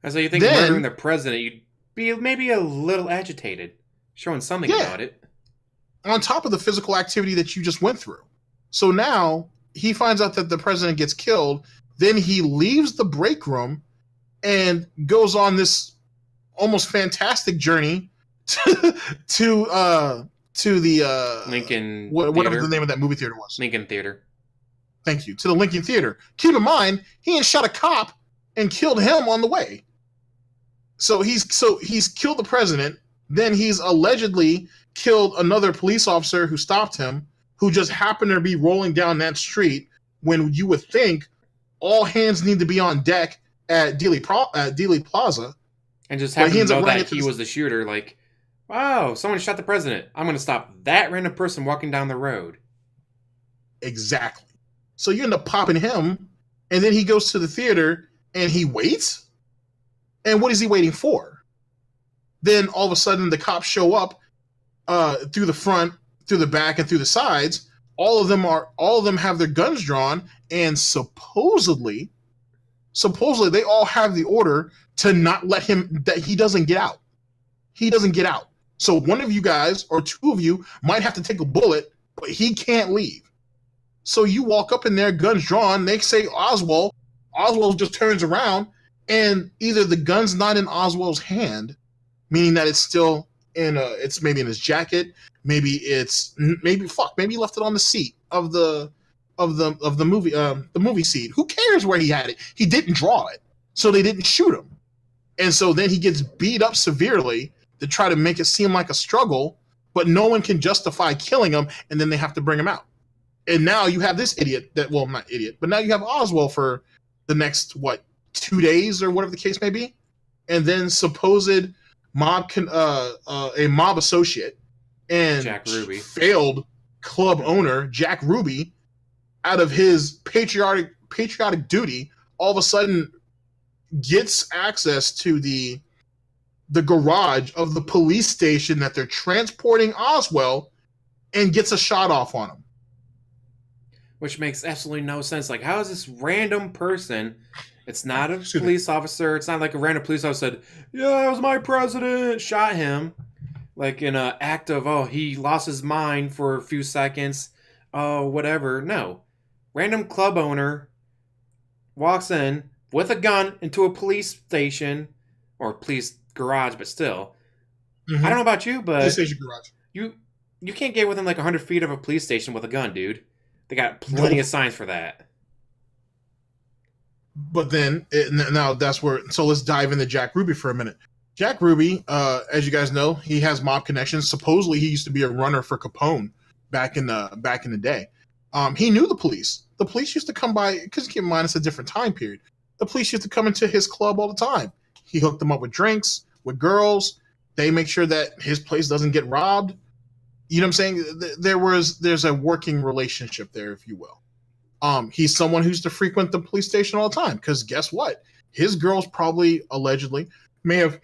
And so you think murdering the president, you'd be maybe a little agitated, showing something about it. On top of the physical activity that you just went through. So now he finds out that the president gets killed. Then he leaves the break room and goes on this almost fantastic journey to the Lincoln whatever the name of that movie theater was. Lincoln Theater. Thank you. To the Lincoln Theater. Keep in mind, he had shot a cop and killed him on the way. So he's killed the president. Then he's allegedly killed another police officer who stopped him, who just happened to be rolling down that street when you would think all hands need to be on deck at Dealey Plaza. And just happened to know that he was the shooter. Like, wow, someone shot the president. I'm going to stop that random person walking down the road. Exactly. So you end up popping him, and then he goes to the theater, and he waits? And what is he waiting for? Then all of a sudden the cops show up through the front, through the back, and through the sides. All of them have their guns drawn, and supposedly they all have the order to not let him, that he doesn't get out. He doesn't get out. So one of you guys or 2 of you might have to take a bullet, but he can't leave. So you walk up in there, guns drawn. They say Oswald. Oswald just turns around, and either the gun's not in Oswald's hand, meaning that it's still it's maybe in his jacket, maybe he left it on the seat of the movie seat. Who cares where he had it? He didn't draw it, so they didn't shoot him. And so then he gets beat up severely to try to make it seem like a struggle, but no one can justify killing him, and then they have to bring him out. And now you have this idiot that, well, not idiot, but now you have Oswald for the next, 2 days or whatever the case may be. And then supposed a mob associate and Jack Ruby. failed club owner, Jack Ruby, out of his patriotic duty, all of a sudden gets access to the garage of the police station that they're transporting Oswald and gets a shot off on him. Which makes absolutely no sense. Like, how is this random person? It's not a police officer. It's not like a random police officer said, "Yeah, it was my president," shot him. Like in an act of, he lost his mind for a few seconds. Oh, whatever. No. Random club owner walks in with a gun into a police station or police garage, but still. Mm-hmm. I don't know about you, but police station garage. You can't get within like 100 feet of a police station with a gun, dude. They got plenty of signs for that. But then, now that's where... So let's dive into Jack Ruby for a minute. Jack Ruby, as you guys know, he has mob connections. Supposedly, he used to be a runner for Capone back in the day. He knew the police. The police used to come by, because keep in mind, it's a different time period. The police used to come into his club all the time. He hooked them up with drinks, with girls. They make sure that his place doesn't get robbed. You know what I'm saying? There's a working relationship there, if you will. He's someone who used to frequent the police station all the time, because guess what? His girls probably, allegedly, may have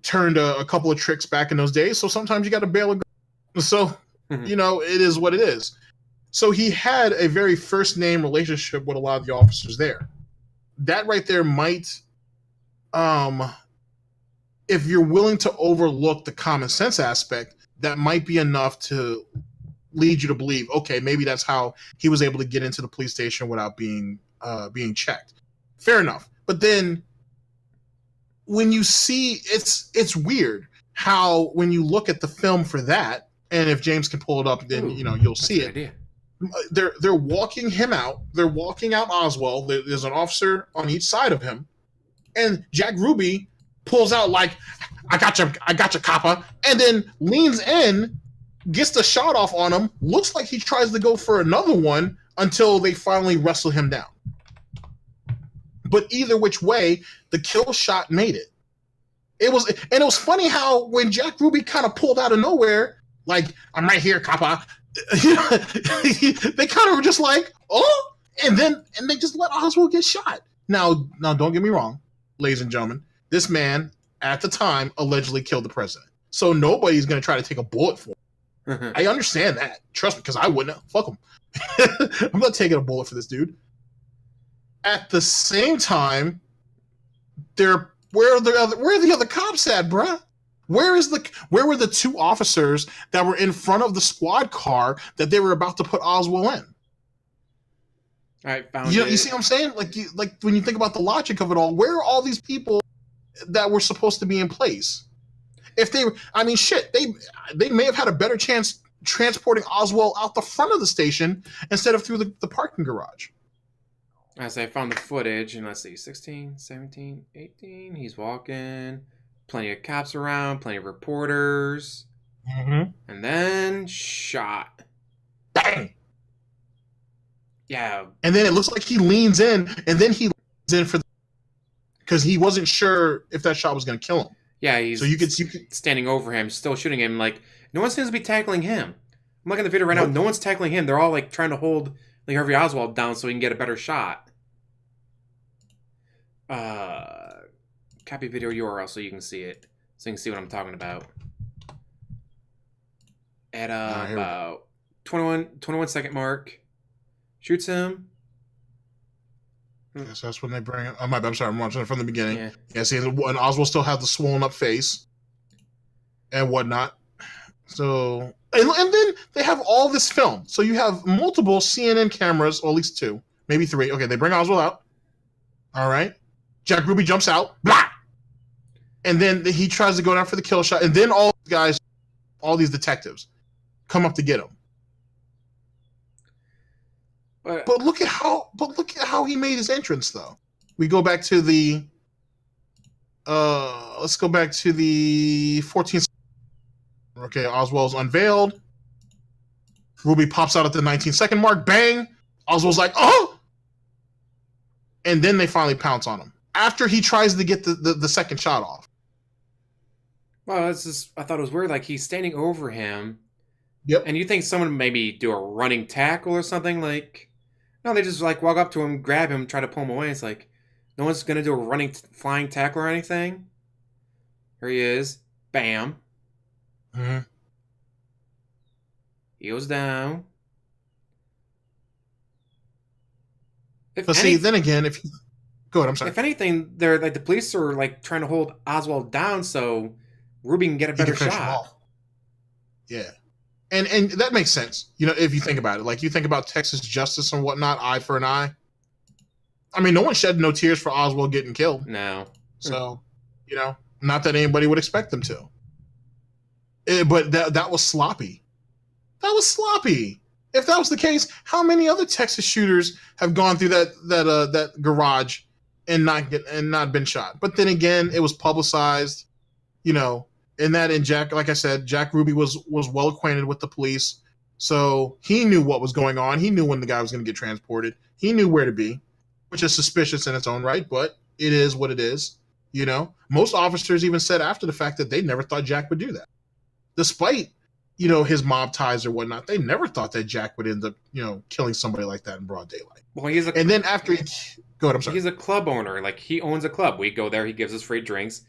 turned a couple of tricks back in those days, so sometimes you got to bail a girl. So, it is what it is. So he had a very first-name relationship with a lot of the officers there. That right there might, if you're willing to overlook the common sense aspect, that might be enough to lead you to believe, okay, maybe that's how he was able to get into the police station without being checked. Fair enough. But then when you see, it's weird how when you look at the film for that, and if James can pull it up, then you'll see it. Idea. They're walking him out. They're walking out Oswald. There's an officer on each side of him, and Jack Ruby pulls out like, I got you, copper, and then leans in, gets the shot off on him. Looks like he tries to go for another one until they finally wrestle him down. But either which way, the kill shot made it. It was funny how when Jack Ruby kind of pulled out of nowhere, like, I'm right here, copper. They kind of were just like, oh, and they just let Oswald get shot. Now, don't get me wrong, ladies and gentlemen. This man, at the time, allegedly killed the president. So nobody's going to try to take a bullet for him. I understand that. Trust me, because I wouldn't. Fuck him. I'm not taking a bullet for this dude. At the same time, where are the other cops at, bruh? Where were the two officers that were in front of the squad car that they were about to put Oswald in? All right, found it. You see what I'm saying? Like when you think about the logic of it all, where are all these people that were supposed to be in place? If they may have had a better chance transporting Oswald out the front of the station instead of through the parking garage. As I found the footage, and let's see, 16, 17, 18, he's walking, plenty of cops around, plenty of reporters, and then shot. Bang! Yeah. And then it looks like he leans in, and then he leans in because he wasn't sure if that shot was going to kill him. Yeah, he's standing over him, still shooting him. Like, no one seems to be tackling him. I'm looking at the video right now. No one's tackling him. They're all like trying to hold Lee Harvey Oswald down so he can get a better shot. Copy video URL so you can see it. So you can see what I'm talking about. At about 21 second mark. Shoots him. Yes, that's when they bring it. I'm sorry, I'm watching it from the beginning. Yeah, see, and Oswald still had the swollen up face and whatnot. So, and then they have all this film. So you have multiple CNN cameras, or at least 2, maybe 3. Okay, they bring Oswald out. All right. Jack Ruby jumps out. Blah! And then he tries to go down for the kill shot. And then all these detectives come up to get him. But look at how he made his entrance, though. We go back to the let's go back to the 14th. Okay, Oswald's unveiled. Ruby pops out at the 19-second mark. Bang! Oswald's like, oh! And then they finally pounce on him. After he tries to get the second shot off. Well, it's just, I thought it was weird. Like, he's standing over him. Yep. And you think someone maybe do a running tackle or something? Like, no, they just, like, walk up to him, grab him, try to pull him away. It's like, no one's going to do a running, flying tackle or anything. Here he is. Bam. Mm-hmm. He goes down. But see, then again, if you... Go ahead, I'm sorry. If anything, they're like the police are like trying to hold Oswald down so Ruby can get a better shot. Yeah. And that makes sense. You know, if you think about it. Like, you think about Texas justice and whatnot, eye for an eye. I mean, no one shed no tears for Oswald getting killed. No. So, you know, not that anybody would expect them to. But that was sloppy. That was sloppy. If that was the case, how many other Texas shooters have gone through that garage and not been shot? But then again, it was publicized, you know. And Jack, like I said, Jack Ruby was well acquainted with the police, so he knew what was going on. He knew when the guy was going to get transported. He knew where to be, which is suspicious in its own right, but it is what it is. You know, most officers even said after the fact that they never thought Jack would do that, despite, you know, his mob ties or whatnot. They never thought that Jack would end up, you know, killing somebody like that in broad daylight. Well, and then after he... Go ahead, I'm sorry. He's a club owner. Like, he owns a club. We go there, he gives us free drinks.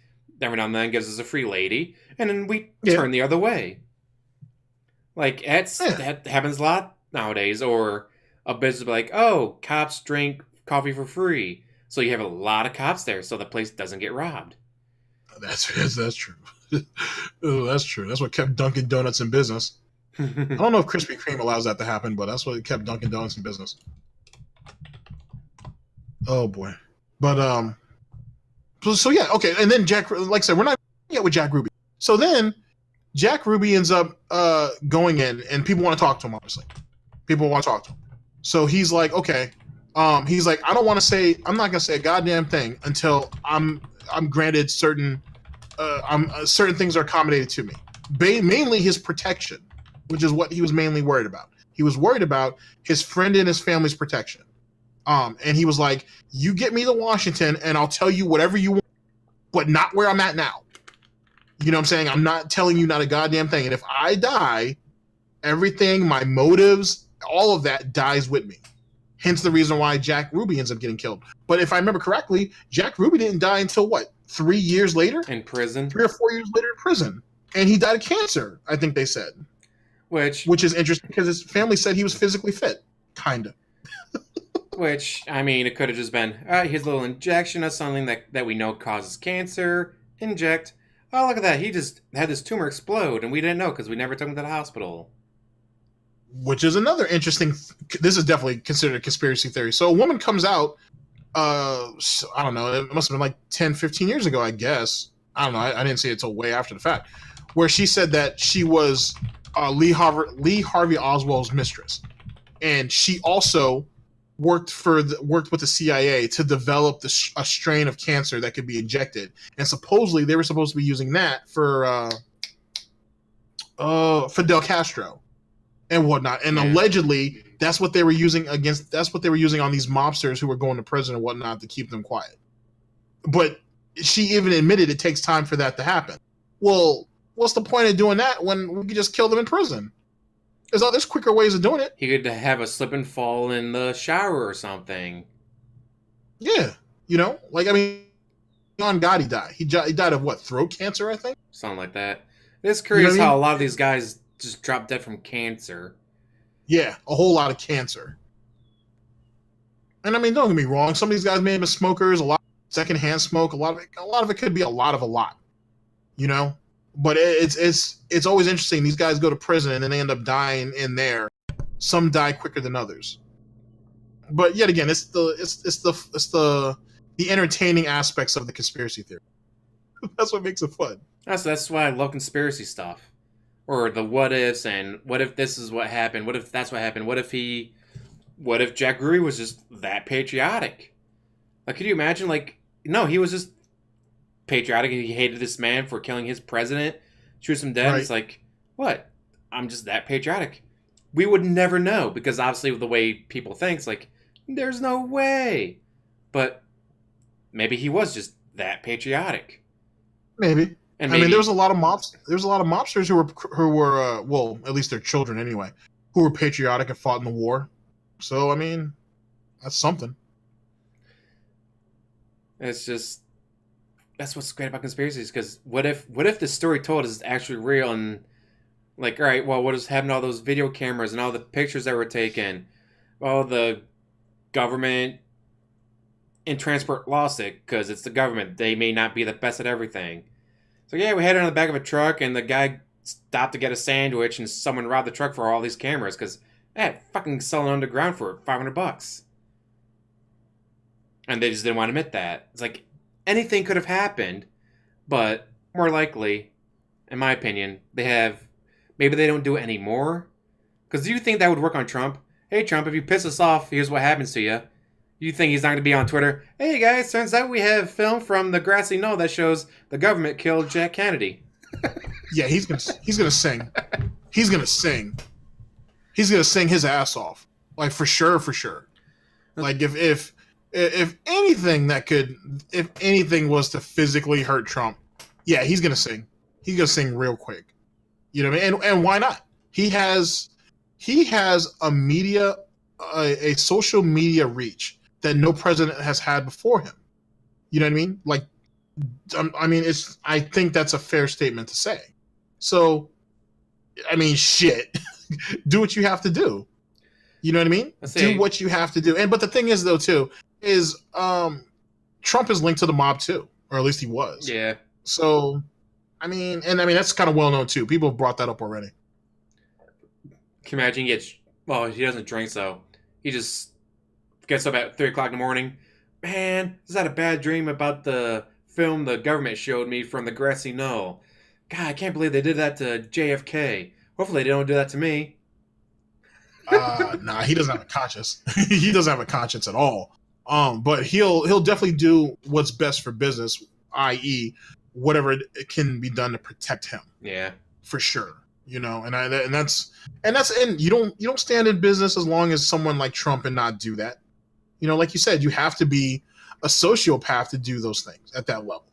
Every now and then gives us a free lady. And then we turn the other way. Like, that happens a lot nowadays. Or a business will be like, oh, cops drink coffee for free. So you have a lot of cops there so the place doesn't get robbed. That's true. Oh, that's true. That's what kept Dunkin' Donuts in business. I don't know if Krispy Kreme allows that to happen, but that's what kept Dunkin' Donuts in business. Oh boy. But so yeah, okay. And then Jack, like I said, we're not yet with Jack Ruby. So then Jack Ruby ends up going in, and people want to talk to him. Obviously, people want to talk to him. So he's like, okay. He's like, I'm not gonna say a goddamn thing until I'm granted certain certain things are accommodated to me. Mainly his protection, which is what he was mainly worried about. He was worried about his friend and his family's protection. And he was like, you get me to Washington and I'll tell you whatever you want, but not where I'm at now. You know what I'm saying? I'm not telling you not a goddamn thing. And if I die, everything, my motives, all of that dies with me. Hence the reason why Jack Ruby ends up getting killed. But if I remember correctly, Jack Ruby didn't die until what? 3 years later? In prison. 3 or 4 years later in prison. And he died of cancer, I think they said. Which is interesting because his family said he was physically fit. Kind of. Which, I mean, it could have just been, here's a little injection of something that we know causes cancer. Inject. Oh, look at that. He just had this tumor explode, and we didn't know because we never took him to the hospital. Which is another interesting... This is definitely considered a conspiracy theory. So a woman comes out, I don't know, it must have been like 10, 15 years ago, I guess. I don't know. I didn't see it until way after the fact. Where she said that she was Lee Harvey Oswald's mistress. And she also... worked with the CIA to develop a strain of cancer that could be injected, and supposedly they were supposed to be using that for Fidel Castro and whatnot, and allegedly that's what they were using on these mobsters who were going to prison and whatnot to keep them quiet. But she even admitted it takes time for that to happen. Well, what's the point of doing that when we could just kill them in prison? There's quicker ways of doing it. He could have a slip and fall in the shower or something. Yeah. You know? Like, I mean, John Gotti died. He died of what? Throat cancer, I think? Something like that. It's curious how a lot of these guys just drop dead from cancer. Yeah, a whole lot of cancer. And I mean, don't get me wrong. Some of these guys may have been smokers, a lot of secondhand smoke, a lot of it could be a lot. You know? But it's always interesting. These guys go to prison and then they end up dying in there. Some die quicker than others. But yet again, it's the entertaining aspects of the conspiracy theory. That's what makes it fun. That's why I love conspiracy stuff, or the what ifs, and what if this is what happened? What if that's what happened? What if Jack Ruby was just that patriotic? Like, could you imagine? Like, no, he was just patriotic and he hated this man for killing his president, shoots him dead. Right. It's like, what? I'm just that patriotic. we would never know because obviously the way people think, it's like there's no way. But maybe he was just that patriotic. Maybe. And I mean, there was maybe a lot of mobs. There's a lot of mobsters who were well, at least their children anyway, who were patriotic and fought in the war. So I mean, that's something. it's just that's what's great about conspiracies. Because what if the story told is actually real and like, all right, well, what is having all those video cameras and all the pictures that were taken, all the government in transport lost it because it's the government. They may not be the best at everything. So yeah, we had it on the back of a truck, and the guy stopped to get a sandwich, and someone robbed the truck for all these cameras because fucking selling underground for $500, and they just didn't want to admit that. It's like anything could have happened, but more likely, in my opinion, maybe they don't do it anymore. Because do you think that would work on Trump? Hey Trump, if you piss us off, here's what happens to you. You think he's not going to be on Twitter? Hey guys, turns out we have film from the grassy knoll that shows the government killed Jack Kennedy. Yeah, he's gonna sing. He's gonna sing. He's gonna sing his ass off, like for sure. Like if anything was to physically hurt Trump, yeah, he's gonna sing. He's gonna sing real quick. You know what I mean? And why not? He has a social media reach that no president has had before him. You know what I mean? Like, I mean, I think that's a fair statement to say. So, I mean, shit, do what you have to do. You know what I mean? Do what you have to do. But the thing is, though, too, is Trump is linked to the mob too, or at least he was. Yeah. So, I mean, that's kind of well known too. People have brought that up already. Can you imagine he doesn't drink, so he just gets up at 3 o'clock in the morning. Man, is that a bad dream about the film the government showed me from the grassy knoll? God, I can't believe they did that to JFK. Hopefully they don't do that to me. Nah, he doesn't have a conscience. He doesn't have a conscience at all. But he'll definitely do what's best for business, i.e., whatever it can be done to protect him. Yeah, for sure. You know, and you don't stand in business as long as someone like Trump and not do that. You know, like you said, you have to be a sociopath to do those things at that level.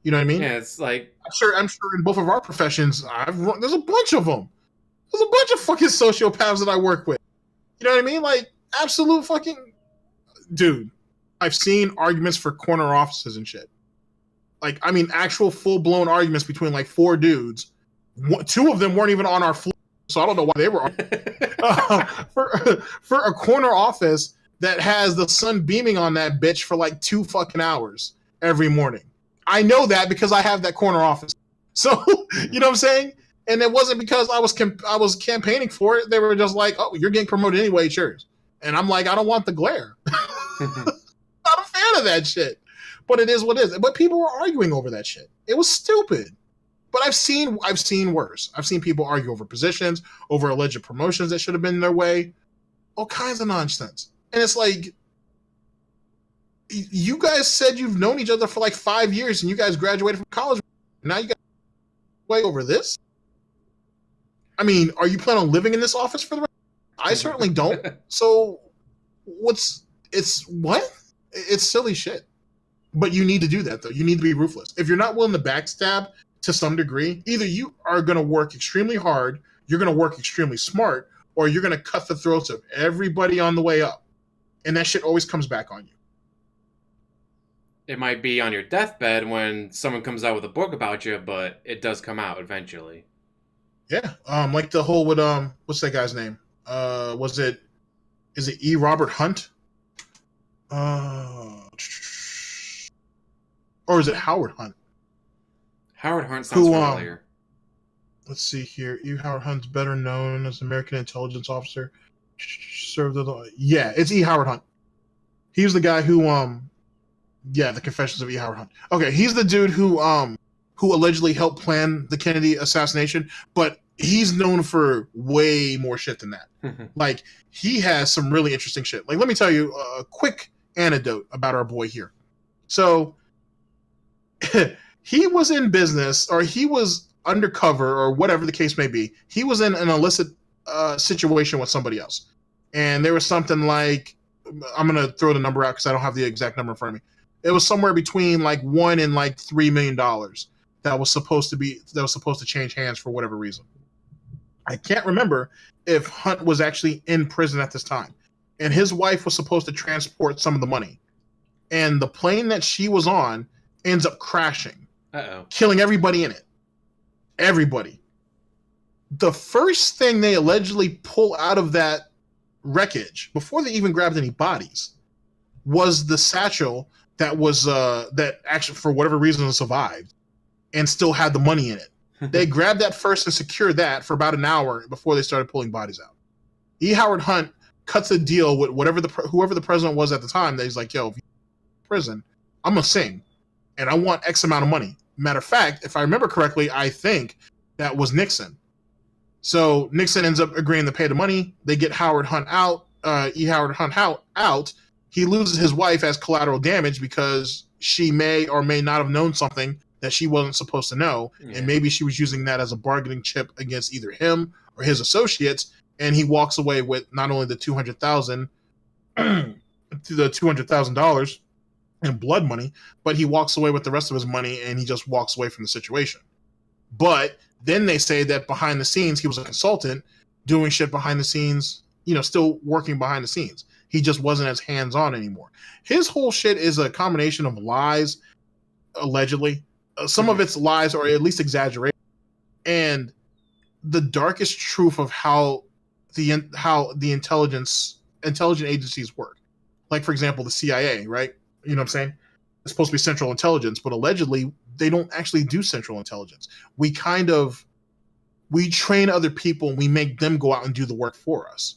You know what I mean? Yeah, it's like I'm sure in both of our professions, there's a bunch of them. There's a bunch of fucking sociopaths that I work with. You know what I mean? Like absolute fucking dude. I've seen arguments for corner offices and shit. Like, I mean, actual full blown arguments between like 4 dudes. 2 of them weren't even on our floor, so I don't know why they were on. For a corner office that has the sun beaming on that bitch for like 2 fucking hours every morning. I know that because I have that corner office. So, you know what I'm saying? And it wasn't because I was campaigning for it. They were just like, "Oh, you're getting promoted anyway, it's yours." And I'm like, I don't want the glare. Not a fan of that shit. But it is what it is. But people were arguing over that shit. It was stupid. But I've seen worse. I've seen people argue over positions, over alleged promotions that should have been their way, all kinds of nonsense. And it's like, you guys said you've known each other for like 5 years, and you guys graduated from college. Now you got way over this. I mean, are you planning on living in this office for the rest? I certainly don't. So, it's silly shit. But you need to do that though. You need to be ruthless. If you're not willing to backstab to some degree, either you are going to work extremely hard, you're going to work extremely smart, or you're going to cut the throats of everybody on the way up. And that shit always comes back on you. It might be on your deathbed when someone comes out with a book about you, but it does come out eventually. Yeah. Like the whole with what's that guy's name? Is it E. Robert Hunt? Or is it Howard Hunt? Howard Hunt sounds familiar. Let's see here. E. Howard Hunt's better known as American intelligence officer. Served yeah, it's E. Howard Hunt. He was the guy who the Confessions of E. Howard Hunt. Okay, he's the dude who allegedly helped plan the Kennedy assassination, but he's known for way more shit than that. Like, he has some really interesting shit. Like, let me tell you a quick anecdote about our boy here. So, he was in business, or he was undercover, or whatever the case may be. He was in an illicit situation with somebody else, and there was something like, I'm gonna throw the number out because I don't have the exact number in front of me. It was somewhere between like $1 and like $3 million that was supposed to change hands for whatever reason. I can't remember if Hunt was actually in prison at this time, and his wife was supposed to transport some of the money, and the plane that she was on ends up crashing, killing everybody in it. Everybody. The first thing they allegedly pull out of that wreckage, before they even grabbed any bodies, was the satchel that was that actually, for whatever reason, survived and still had the money in it. They grabbed that first and secured that for about an hour before they started pulling bodies out. E. Howard Hunt cuts a deal with whoever the president was at the time. That he's like, yo, if you're in prison, I'm gonna sing, and I want X amount of money. Matter of fact, if I remember correctly, I think that was Nixon. So Nixon ends up agreeing to pay the money. They get Howard Hunt out. E. Howard Hunt out. He loses his wife as collateral damage because she may or may not have known something that she wasn't supposed to know, and maybe she was using that as a bargaining chip against either him or his associates. And he walks away with not only the $200,000 in blood money, but he walks away with the rest of his money, and he just walks away from the situation. But then they say that behind the scenes, he was a consultant doing shit behind the scenes, still working behind the scenes. He just wasn't as hands-on anymore. His whole shit is a combination of lies, allegedly. Some of it's lies or at least exaggeration. And the darkest truth of how the intelligent agencies work. Like, for example, the CIA, right? You know what I'm saying? It's supposed to be Central Intelligence, but allegedly they don't actually do Central Intelligence. We train other people and we make them go out and do the work for us.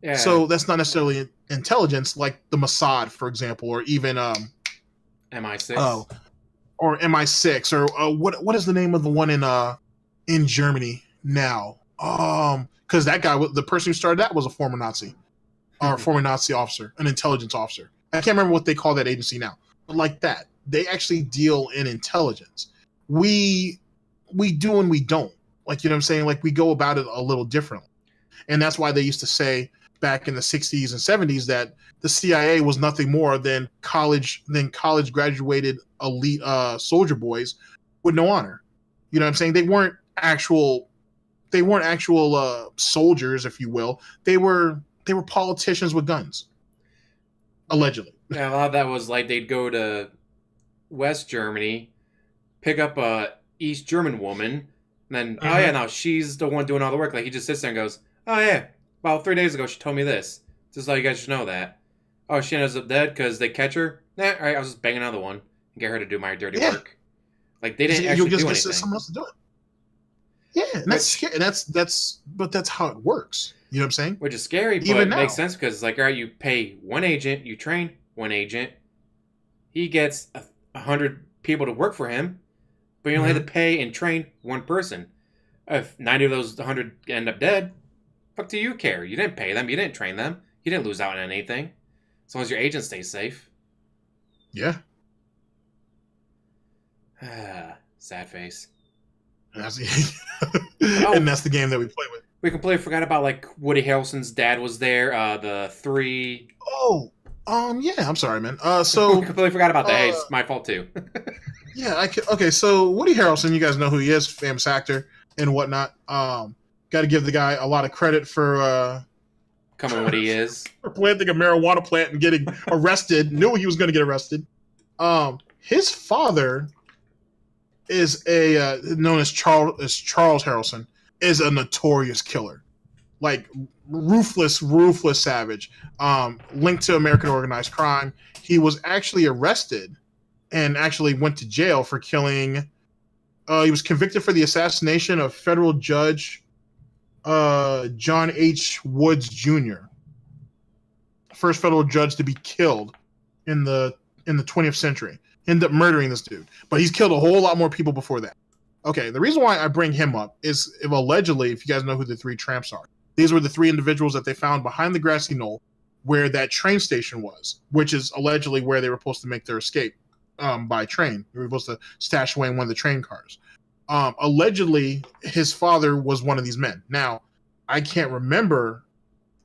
Yeah. So that's not necessarily intelligence, like the Mossad, for example, or even MI6. Or MI6, or what is the name of the one in Germany now? Because that guy, the person who started that, was a former Nazi, or a former Nazi officer, an intelligence officer. I can't remember what they call that agency now, but like that, they actually deal in intelligence. We do and we don't. Like, you know what I'm saying? Like, we go about it a little differently, and that's why they used to say back in the 60s and 70s that the CIA was nothing more than college graduated elite soldier boys with no honor. You know what I'm saying? They weren't actual soldiers, if you will. They were politicians with guns, allegedly. Yeah, a lot of that was like they'd go to West Germany, pick up a East German woman, and then now she's the one doing all the work. Like, he just sits there and goes, oh yeah, about 3 days ago she told me this. Just so you guys should know that. Oh, she ends up dead because they catch her? Nah, all right, I'll just bang another one and get her to do my dirty work. Like, they didn't actually do anything. Someone else to do it. Yeah, and that's scary. But that's how it works. You know what I'm saying? Which is scary, but it makes sense because, like, all right, you pay one agent, you train one agent, he gets 100 people to work for him, but you only have to pay and train one person. If 90 of those 100 end up dead, fuck do you care? You didn't pay them, you didn't train them, you didn't lose out on anything. As long as your agent stays safe. Yeah. Sad face. And that's the game that we play with. We completely forgot about, like, Woody Harrelson's dad was there. The three. Oh, yeah. I'm sorry, man. So we completely forgot about that. Hey, it's my fault too. Yeah. Okay. So Woody Harrelson, you guys know who he is, famous actor and whatnot. Got to give the guy a lot of credit for coming what he is. For planting a marijuana plant and getting arrested. Knew he was going to get arrested. His father is known as Charles Harrelson, is a notorious killer, like ruthless savage. Linked to American organized crime. He was actually arrested and actually went to jail for killing. He was convicted for the assassination of federal judge John H. Woods Jr., first federal judge to be killed in the 20th century. Ended up murdering this dude, but he's killed a whole lot more people before that. Okay, the reason why I bring him up is allegedly, if you guys know who the three tramps are, these were the three individuals that they found behind the grassy knoll where that train station was, which is allegedly where they were supposed to make their escape by train. They were supposed to stash away in one of the train cars. Allegedly, his father was one of these men. Now, I can't remember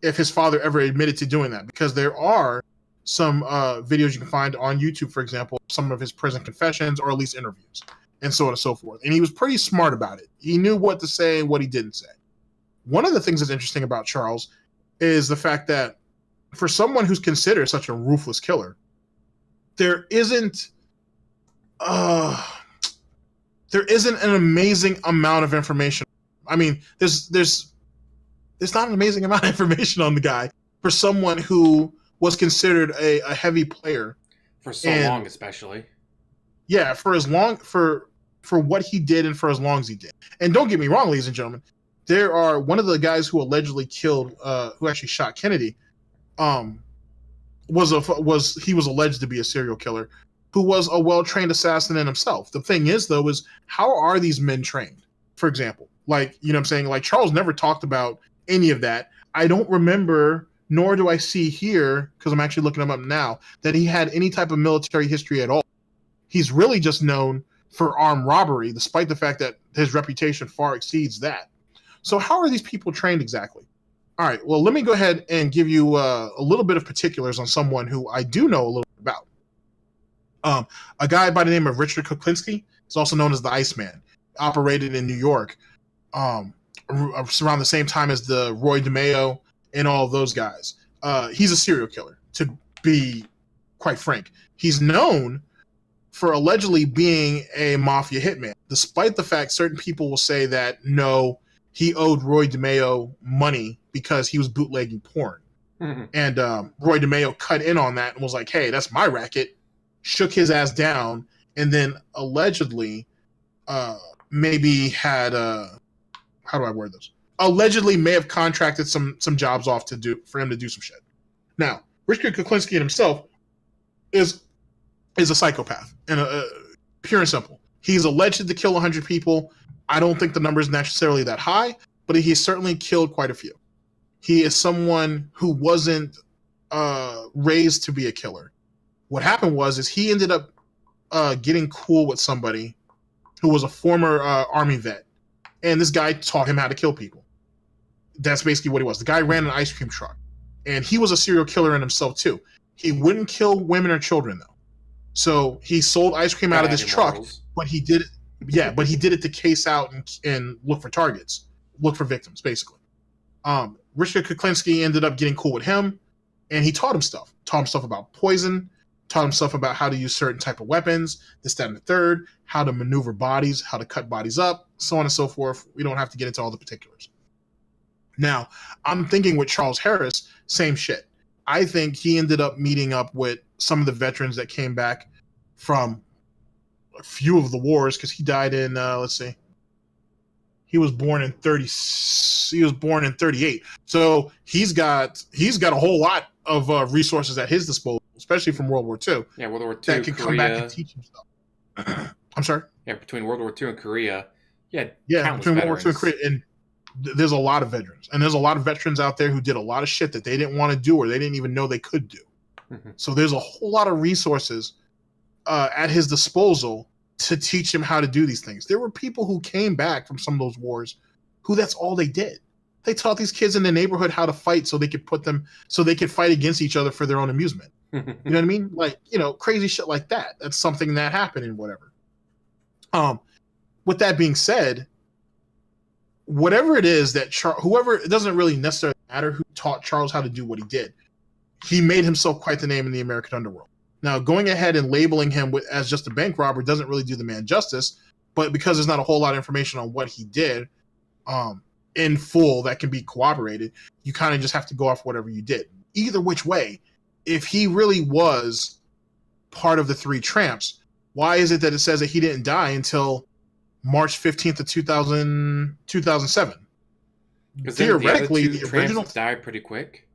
if his father ever admitted to doing that, because there are some videos you can find on YouTube, for example, some of his prison confessions or at least interviews and so on and so forth. And he was pretty smart about it. He knew what to say and what he didn't say. One of the things that's interesting about Charles is the fact that for someone who's considered such a ruthless killer, there isn't an amazing amount of information. I mean, there's not an amazing amount of information on the guy for someone who was considered a heavy player for so long, especially. Yeah, for what he did and for as long as he did. And don't get me wrong, ladies and gentlemen, there are one of the guys who allegedly killed, who actually shot Kennedy, was alleged to be a serial killer who was a well-trained assassin in himself. The thing is, though, is how are these men trained? For example, like, you know what I'm saying? Like, Charles never talked about any of that. I don't remember, nor do I see here, because I'm actually looking him up now, that he had any type of military history at all. He's really just known for armed robbery, despite the fact that his reputation far exceeds that. So how are these people trained exactly? All right, well, let me go ahead and give you a little bit of particulars on someone who I do know a little bit about. A guy by the name of Richard Kuklinski is also known as the Iceman, operated in New York around the same time as the Roy DeMeo and all of those guys. He's a serial killer, to be quite frank. He's known for allegedly being a mafia hitman, despite the fact certain people will say that, no, he owed Roy DeMeo money because he was bootlegging porn. Mm-hmm. And Roy DeMeo cut in on that and was like, hey, that's my racket, shook his ass down, and then allegedly maybe had, how do I word this? Allegedly may have contracted some jobs off for him to do some shit. Now, Richard Kuklinski himself is a psychopath, and pure and simple. He's alleged to kill 100 people. I don't think the number is necessarily that high, but he's certainly killed quite a few. He is someone who wasn't raised to be a killer. What happened is he ended up getting cool with somebody who was a former Army vet, and this guy taught him how to kill people. That's basically what he was. The guy ran an ice cream truck, and he was a serial killer in himself too. He wouldn't kill women or children though. So he sold ice cream out of this truck, but he did it. Yeah, but he did it to case out and look for targets, look for victims, basically. Richard Kuklinski ended up getting cool with him, and he taught him stuff. Taught him stuff about poison, taught him stuff about how to use certain type of weapons, this, that, and the third, how to maneuver bodies, how to cut bodies up, so on and so forth. We don't have to get into all the particulars. Now, I'm thinking with Charles Harris, same shit. I think he ended up meeting up with some of the veterans that came back from a few of the wars, because he died in let's see, he was born in 38, so he's got a whole lot of resources at his disposal, especially from World War II. Yeah, World War II, that can come back and teach him stuff. I'm sorry. Yeah, between World War II and Korea. Yeah, between World War II and Korea, and there's a lot of veterans, and there's a lot of veterans out there who did a lot of shit that they didn't want to do or they didn't even know they could do. Mm-hmm. So there's a whole lot of resources at his disposal to teach him how to do these things. There were people who came back from some of those wars who that's all they did. They taught these kids in the neighborhood how to fight so they could fight against each other for their own amusement. You know what I mean? Like, you know, crazy shit like that. That's something that happened and whatever. With that being said, whatever it is that whoever, it doesn't really necessarily matter who taught Charles how to do what he did. He made himself quite the name in the American underworld. Now, going ahead and labeling him as just a bank robber doesn't really do the man justice, but because there's not a whole lot of information on what he did in full that can be corroborated, you kind of just have to go off whatever you did. Either which way, if he really was part of the Three Tramps, why is it that it says that he didn't die until March 15th of 2007? Theoretically, the original died pretty quick.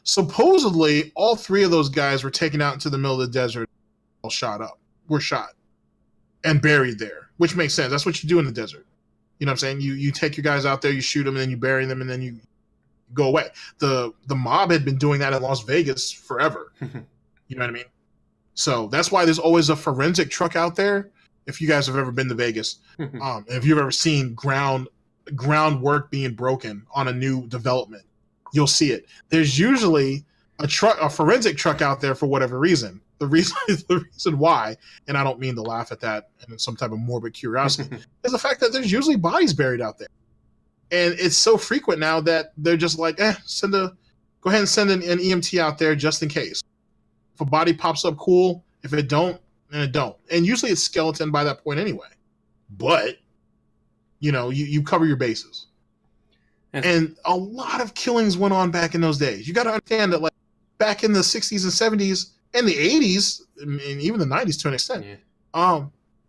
Supposedly, all three of those guys were taken out into the middle of the desert, all were shot, and buried there, which makes sense. That's what you do in the desert. You know what I'm saying? You take your guys out there, you shoot them, and then you bury them, and then you go away. The mob had been doing that in Las Vegas forever. You know what I mean? So that's why there's always a forensic truck out there. If you guys have ever been to Vegas, if you've ever seen ground groundwork being broken on a new development, you'll see it. There's usually a forensic truck out there for whatever reason. The reason why, and I don't mean to laugh at that and some type of morbid curiosity, is the fact that there's usually bodies buried out there, and it's so frequent now that they're just like, go ahead and send an EMT out there just in case. If a body pops up, cool. If it don't, then it don't. And usually it's skeleton by that point anyway. But you cover your bases. And a lot of killings went on back in those days. You got to understand that, like, back in the 60s and 70s and the 80s, and even the 90s to an extent,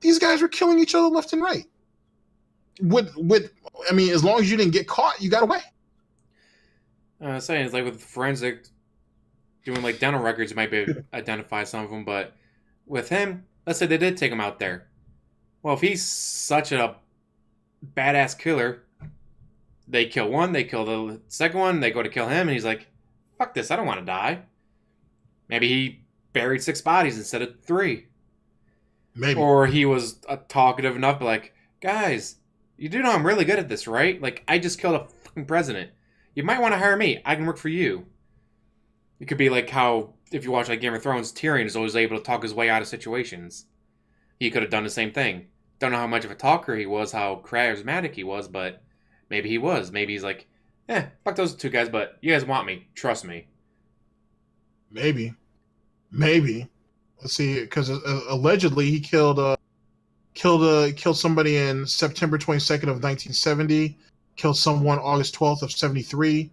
these guys were killing each other left and right. As long as you didn't get caught, you got away. I was saying, it's like with forensic, doing like dental records, you might be able to identify some of them, but with him, let's say they did take him out there. Well, if he's such a badass killer, they kill one, they kill the second one, they go to kill him, and he's like, fuck this, I don't want to die. Maybe he buried 6 bodies instead of 3. Maybe. Or he was talkative enough, but like, guys, you do know I'm really good at this, right? Like, I just killed a fucking president. You might want to hire me. I can work for you. It could be like how, if you watch like Game of Thrones, Tyrion is always able to talk his way out of situations. He could have done the same thing. Don't know how much of a talker he was, how charismatic he was, but maybe he was. Maybe he's like, fuck those 2 guys, but you guys want me. Trust me. Maybe. Let's see, because allegedly he killed somebody in September 22nd of 1970, killed someone August 12th of 73,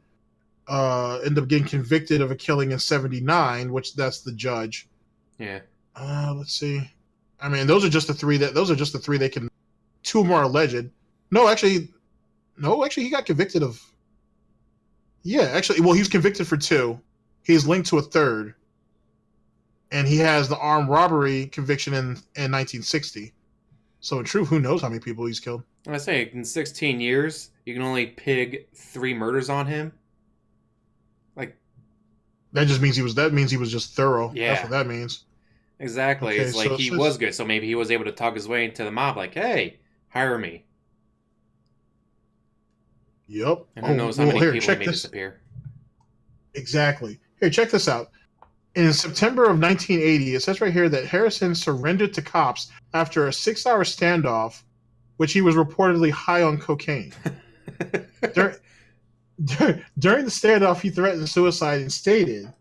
ended up getting convicted of a killing in 79, which that's the judge. Yeah. Let's see. I mean, those are just the 3 they can. 2 more alleged. No, actually, he got convicted of. Yeah, actually, well, he was convicted for 2. He's linked to a 3rd, and he has the armed robbery conviction in 1960. So in truth, who knows how many people he's killed? I say, in 16 years, you can only pig 3 murders on him. Like, that means he was just thorough. Yeah. That's what that means. Exactly. Okay, it's like he was good, so maybe he was able to talk his way into the mob, like, hey, hire me. Yep. And who knows how many people he made disappear. Exactly. Here, check this out. In September of 1980, it says right here that Harrison surrendered to cops after a 6-hour standoff, which he was reportedly high on cocaine. During the standoff, he threatened suicide and stated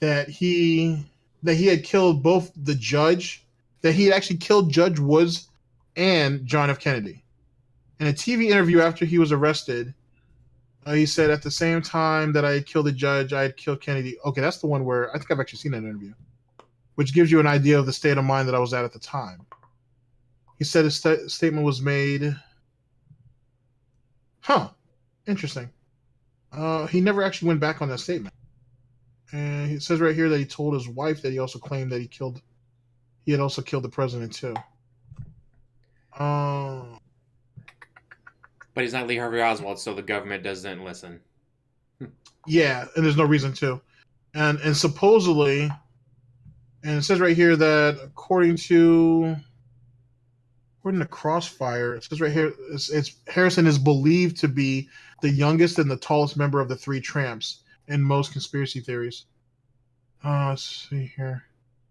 that he had killed both the judge, that he had actually killed Judge Woods and John F. Kennedy. In a TV interview after he was arrested, he said, at the same time that I had killed the judge, I had killed Kennedy. Okay, that's the one where I think I've actually seen that interview, which gives you an idea of the state of mind that I was at the time. He said his statement was made. Interesting. He never actually went back on that statement. And it says right here that he told his wife that he also claimed that he had also killed the president too. But he's not Lee Harvey Oswald, so the government doesn't listen. Yeah, and there's no reason to. And supposedly, and it says right here that according to Crossfire, it says right here, it's Harrison is believed to be the youngest and the tallest member of the 3 tramps in most conspiracy theories. Let's see here.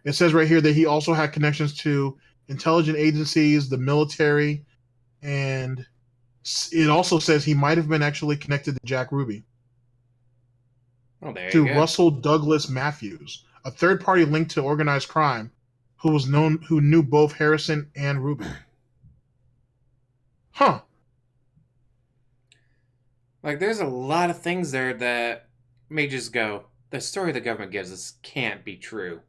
It says right here that he also had connections to intelligence agencies, the military, and it also says he might have been actually connected to Jack Ruby. Oh, there to you go. Russell Douglas Matthews, a third party linked to organized crime, who knew both Harrison and Ruby. Like, there's a lot of things there that may just go, the story the government gives us can't be true.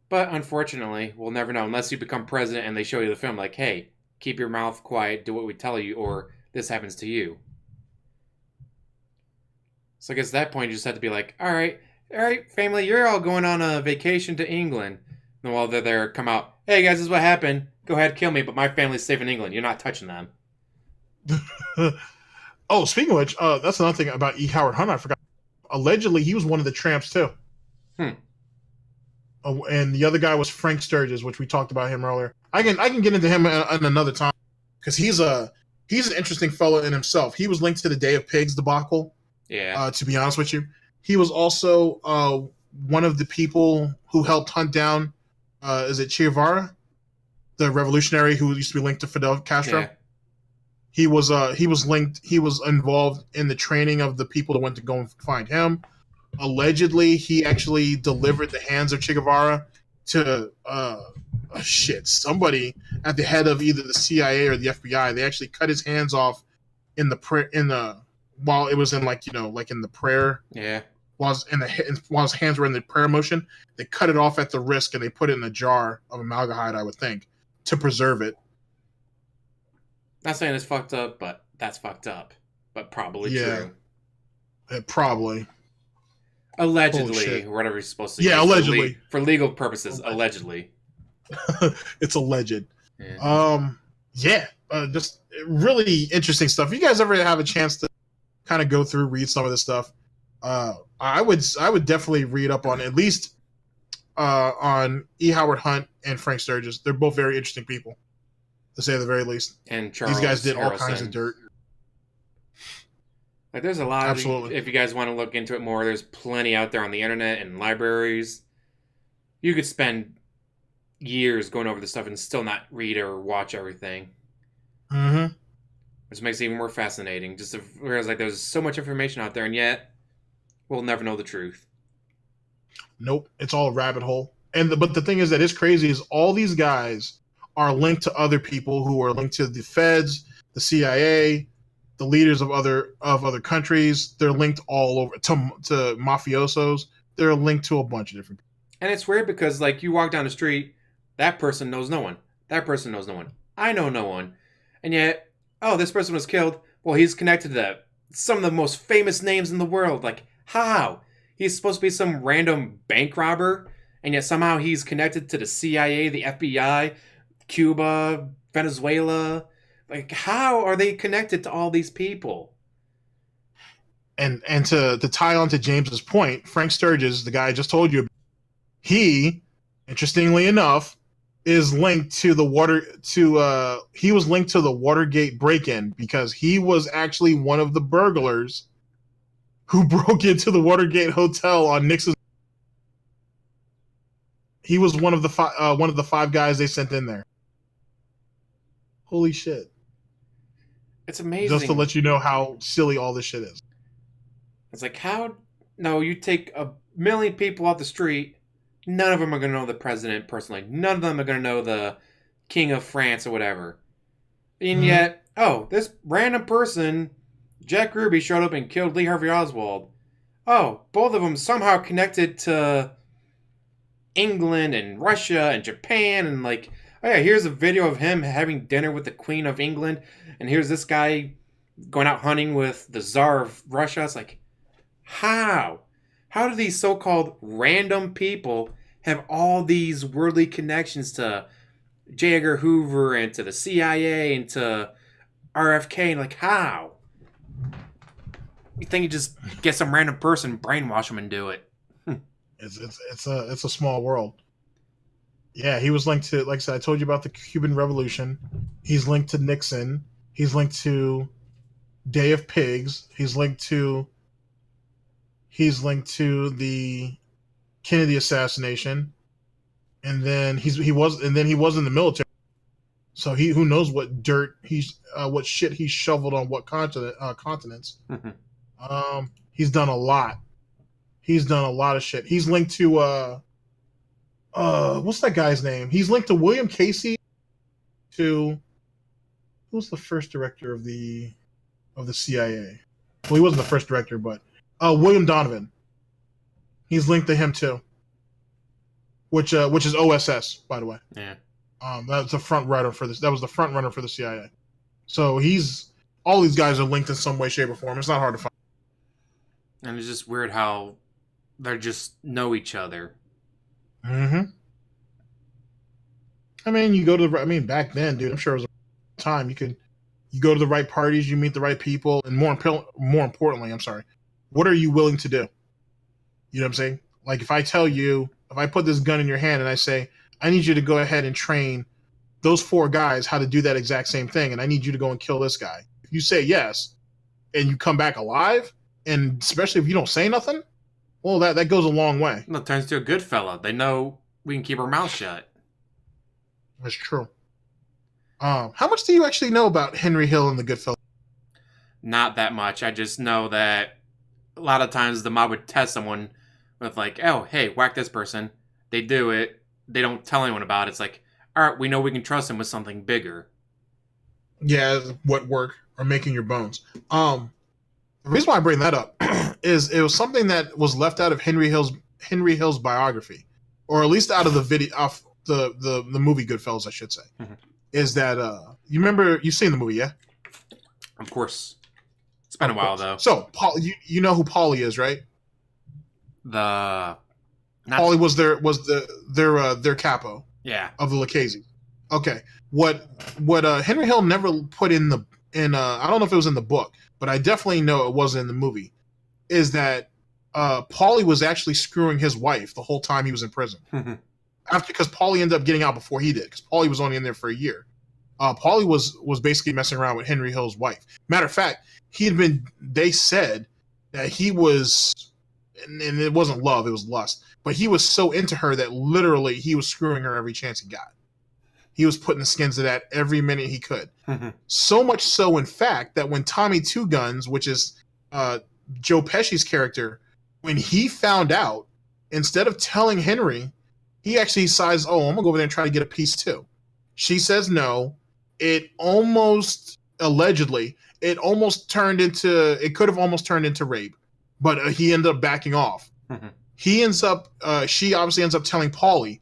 But unfortunately, we'll never know unless you become president and they show you the film like, hey, keep your mouth quiet, do what we tell you, or this happens to you. So I guess at that point you just have to be like, all right, family, you're all going on a vacation to England. And while they're there, come out, hey guys, this is what happened. Go ahead, kill me, but my family's safe in England. You're not touching them. Oh, speaking of which, that's another thing about E. Howard Hunt I forgot. Allegedly, he was one of the tramps too. And the other guy was Frank Sturgis, which we talked about him earlier. I can get into him in another time because he's a He's an interesting fellow in himself. He was linked to the Day of Pigs debacle. Yeah. To be honest with you, he was also one of the people who helped hunt down. Is it Che Guevara, the revolutionary who used to be linked to Fidel Castro? Yeah. He was linked. He was involved in the training of the people that went to go and find him. Allegedly, he actually delivered the hands of Che Guevara to somebody at the head of either the CIA or the FBI. They actually cut his hands off while it was in like in the prayer. Yeah. While his hands were in the prayer motion, they cut it off at the wrist and they put it in a jar of amalgahide, I would think, to preserve it. Not saying it's fucked up, but that's fucked up. But probably true. Probably. Allegedly, or whatever you're supposed to use. Yeah, allegedly. For legal purposes, allegedly. It's alleged. Yeah. Just really interesting stuff. If you guys ever have a chance to kind of read some of this stuff, I would definitely read up on at least on E. Howard Hunt and Frank Sturgis. They're both very interesting people, to say the very least. And Charles These guys did all Harrelson. kinds of dirt. Like, there's a lot. Absolutely. If you guys want to look into it more, there's plenty out there on the internet and libraries. You could spend years going over this stuff and still not read or watch everything. Mm-hmm. Which makes it even more fascinating. Just to realize like there's so much information out there, and yet we'll never know the truth. Nope, it's all a rabbit hole. But the thing is that is crazy is all these guys are linked to other people who are linked to the feds, the CIA, the leaders of other countries. They're linked all over to mafiosos. They're linked to a bunch of different people. And it's weird because like you walk down the street, that person knows no one. That person knows no one. I know no one. And yet, oh, this person was killed. Well, he's connected to some of the most famous names in the world. Like, how? He's supposed to be some random bank robber, and yet somehow he's connected to the CIA, the FBI, Cuba, Venezuela. Like, how are they connected to all these people? And to tie on to James's point, Frank Sturgis, the guy I just told you, he, interestingly enough, is linked to he was linked to the Watergate break-in because he was actually one of the burglars who broke into the Watergate hotel on Nixon. He was one of the five guys they sent in there. Holy shit. It's amazing. Just to let you know how silly all this shit is. It's like, how? No, you take 1 million people off the street, none of them are going to know the president personally. None of them are going to know the king of France or whatever. And yet, this random person, Jack Ruby, showed up and killed Lee Harvey Oswald. Oh, both of them somehow connected to England and Russia and Japan. And like, oh yeah, here's a video of him having dinner with the Queen of England. And here's this guy going out hunting with the Tsar of Russia. It's like, how? How do these so-called random people have all these worldly connections to J. Edgar Hoover and to the CIA and to RFK? And like, how? You think you just get some random person, brainwash them, and do it? It's a small world. Yeah, he was linked to, like I said, I told you about the Cuban Revolution. He's linked to Nixon. He's linked to Day of Pigs. He's linked to the Kennedy assassination, and then he was in the military. So who knows what what shit he's shoveled on what continents. He's done a lot. He's done a lot of shit. He's linked to what's that guy's name? He's linked to William Casey. To who's the first director of the CIA? Well, he wasn't the first director, but William Donovan. He's linked to him too. Which is OSS, by the way. Yeah. That's the front runner for this. That was the front runner for the CIA. So all these guys are linked in some way, shape, or form. It's not hard to find. And it's just weird how they just know each other. Mm-hmm. I mean, you go to back then, dude, I'm sure it was a time you go to the right parties, you meet the right people, and more importantly, what are you willing to do? You know what I'm saying? Like if I put this gun in your hand and I say, I need you to go ahead and train those 4 guys how to do that exact same thing, and I need you to go and kill this guy. If you say yes, and you come back alive, and especially if you don't say nothing, well, that goes a long way. Well, it turns to a good fella. They know we can keep our mouth shut. That's true. How much do you actually know about Henry Hill and the Goodfellas? Not that much. I just know that a lot of times the mob would test someone with like, oh, hey, whack this person. They do it. They don't tell anyone about it. It's like, all right, we know we can trust him with something bigger. Yeah, what work or making your bones. The reason why I bring that up is it was something that was left out of Henry Hill's biography, or at least out of the video of the movie Goodfellas, I should say. Mm-hmm. Is that you've seen the movie, yeah? Of course. It's been a while though. So, Paul, you know who Paulie is, right? Paulie was their capo. Yeah. Of the Lucchese. Okay. What Henry Hill never put in I don't know if it was in the book, but I definitely know it wasn't in the movie, is that Paulie was actually screwing his wife the whole time he was in prison. Because Paulie ended up getting out before he did, because Paulie was only in there for a year. Paulie was basically messing around with Henry Hill's wife. Matter of fact, they said that he was, and it wasn't love, it was lust, but he was so into her that literally he was screwing her every chance he got. He was putting the skins of that every minute he could. So much so, in fact, that when Tommy Two Guns, which is Joe Pesci's character, when he found out, instead of telling Henry, he actually decides, oh, I'm going to go over there and try to get a piece too. She says no. It could have almost turned into rape, but he ended up backing off. She obviously ends up telling Paulie.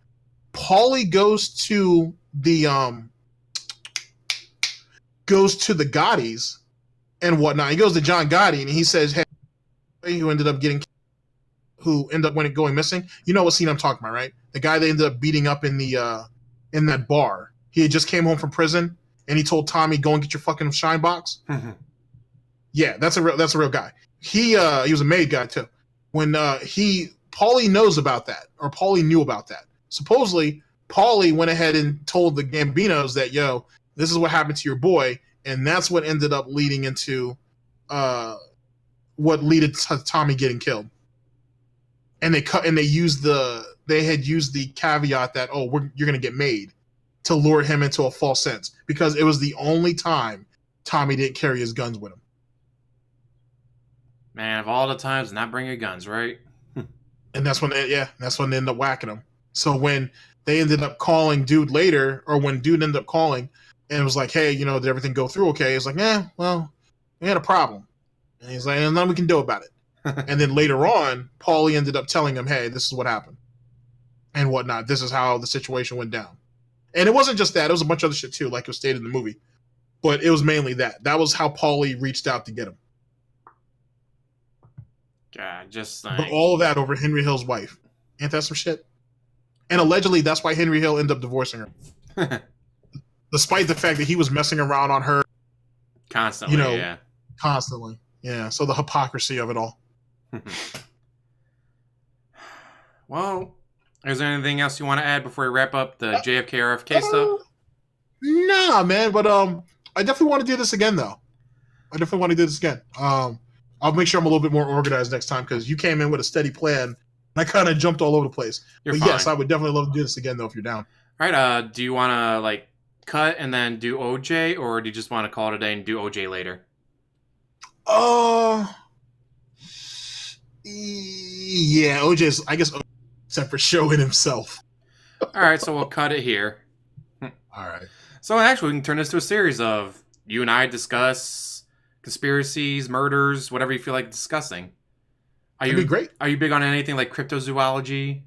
Paulie goes to the Gottis and whatnot. He goes to John Gotti and he says, hey, who ended up going missing. You know what scene I'm talking about, right? The guy they ended up beating up in that bar. He had just came home from prison and he told Tommy, go and get your fucking shine box. Yeah, that's a real guy. He was a made guy too. When Paulie knows about that, or Paulie knew about that. Supposedly, Paulie went ahead and told the Gambinos that, yo, this is what happened to your boy, and that's what ended up leading into what led to Tommy getting killed. And they had used the caveat that, oh, you're going to get made, to lure him into a false sense, because it was the only time Tommy didn't carry his guns with him. Man, of all the times, not bring your guns, right? And that's when they ended up whacking him. So when they ended up calling Dude later, or when Dude ended up calling and was like, hey, did everything go through okay? He's like, well, we had a problem. And he's like, and nothing we can do about it. And then later on, Paulie ended up telling him, hey, this is what happened and whatnot. This is how the situation went down. And it wasn't just that. It was a bunch of other shit too, like it was stated in the movie. But it was mainly that. That was how Paulie reached out to get him. God, just But all of that over Henry Hill's wife. Ain't that some shit? And allegedly, that's why Henry Hill ended up divorcing her. Despite the fact that he was messing around on her. Constantly, yeah. Constantly. Yeah, so the hypocrisy of it all. Well, is there anything else you want to add before we wrap up the JFK RFK stuff? Nah, man, but I definitely want to do this again, though. I'll make sure I'm a little bit more organized next time, because you came in with a steady plan, and I kind of jumped all over the place. You're but fine. Yes, I would definitely love to do this again, though, if you're down. All right, do you want to, cut and then do OJ, or do you just want to call it a day and do OJ later? Yeah, OJ's, I guess, except for showing himself. All right, so we'll cut it here. All right. So actually, we can turn this to a series of you and I discuss conspiracies, murders, whatever you feel like discussing. That'd be great. Are you big on anything like cryptozoology?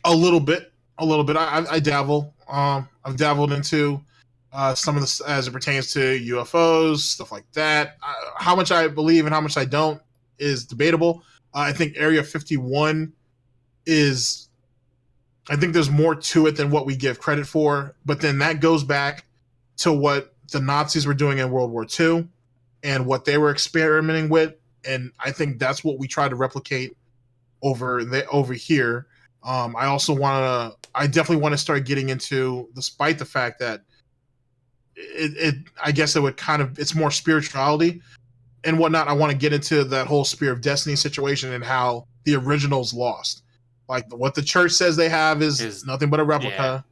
A little bit. I dabble. I've dabbled into some of this as it pertains to UFOs, stuff like that. How much I believe and how much I don't is debatable. I think Area 51 is... I think there's more to it than what we give credit for. But then that goes back to what the Nazis were doing in World War II and what they were experimenting with. And I think that's what we try to replicate over here. I I definitely want to start getting into, despite the fact that I guess it would kind of, it's more spirituality and whatnot. I want to get into that whole Spear of Destiny situation and how the original's lost. Like what the church says they have is nothing but a replica,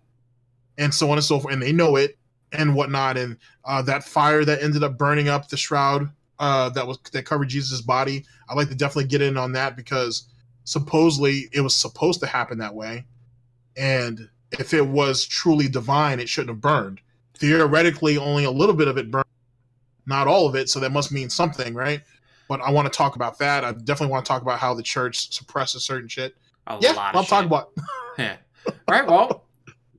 and so on and so forth, and they know it and whatnot. And that fire that ended up burning up the shroud that covered Jesus' body, I'd like to definitely get in on that, because supposedly it was supposed to happen that way, and if it was truly divine, it shouldn't have burned. Theoretically, only a little bit of it burned, not all of it, so that must mean something, right? But I want to talk about that. I definitely want to talk about how the church suppresses certain shit. I'll talk about. Yeah. All right, well,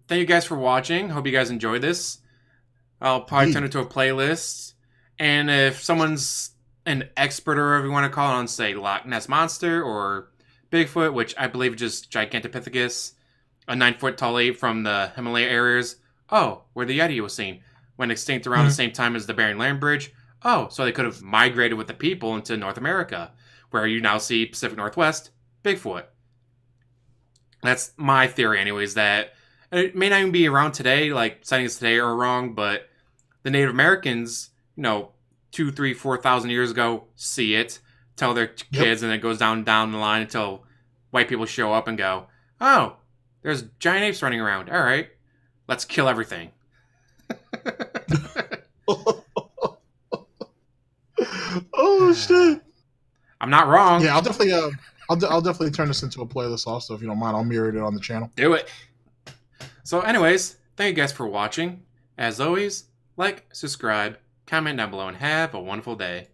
thank you guys for watching. Hope you guys enjoyed this. I'll probably turn it to a playlist. And if someone's an expert, or whatever you want to call it, on, say, Loch Ness Monster or Bigfoot, which I believe is just Gigantopithecus, a 9-foot tall ape from the Himalaya areas. Oh, where the Yeti was seen. Went extinct around the same time as the Bering Land Bridge. Oh, so they could have migrated with the people into North America, where you now see Pacific Northwest, Bigfoot. That's my theory, anyways, that it may not even be around today, like sightings today are wrong, but the Native Americans, 2, 3, 4,000 years ago, see it, tell their kids, and it goes down the line until white people show up and go, oh, there's giant apes running around. All right, let's kill everything. Oh shit! I'm not wrong. Yeah, I'll definitely turn this into a playlist also, if you don't mind. I'll mirror it on the channel. Do it. So anyways, thank you guys for watching. As always, like, subscribe, comment down below, and have a wonderful day.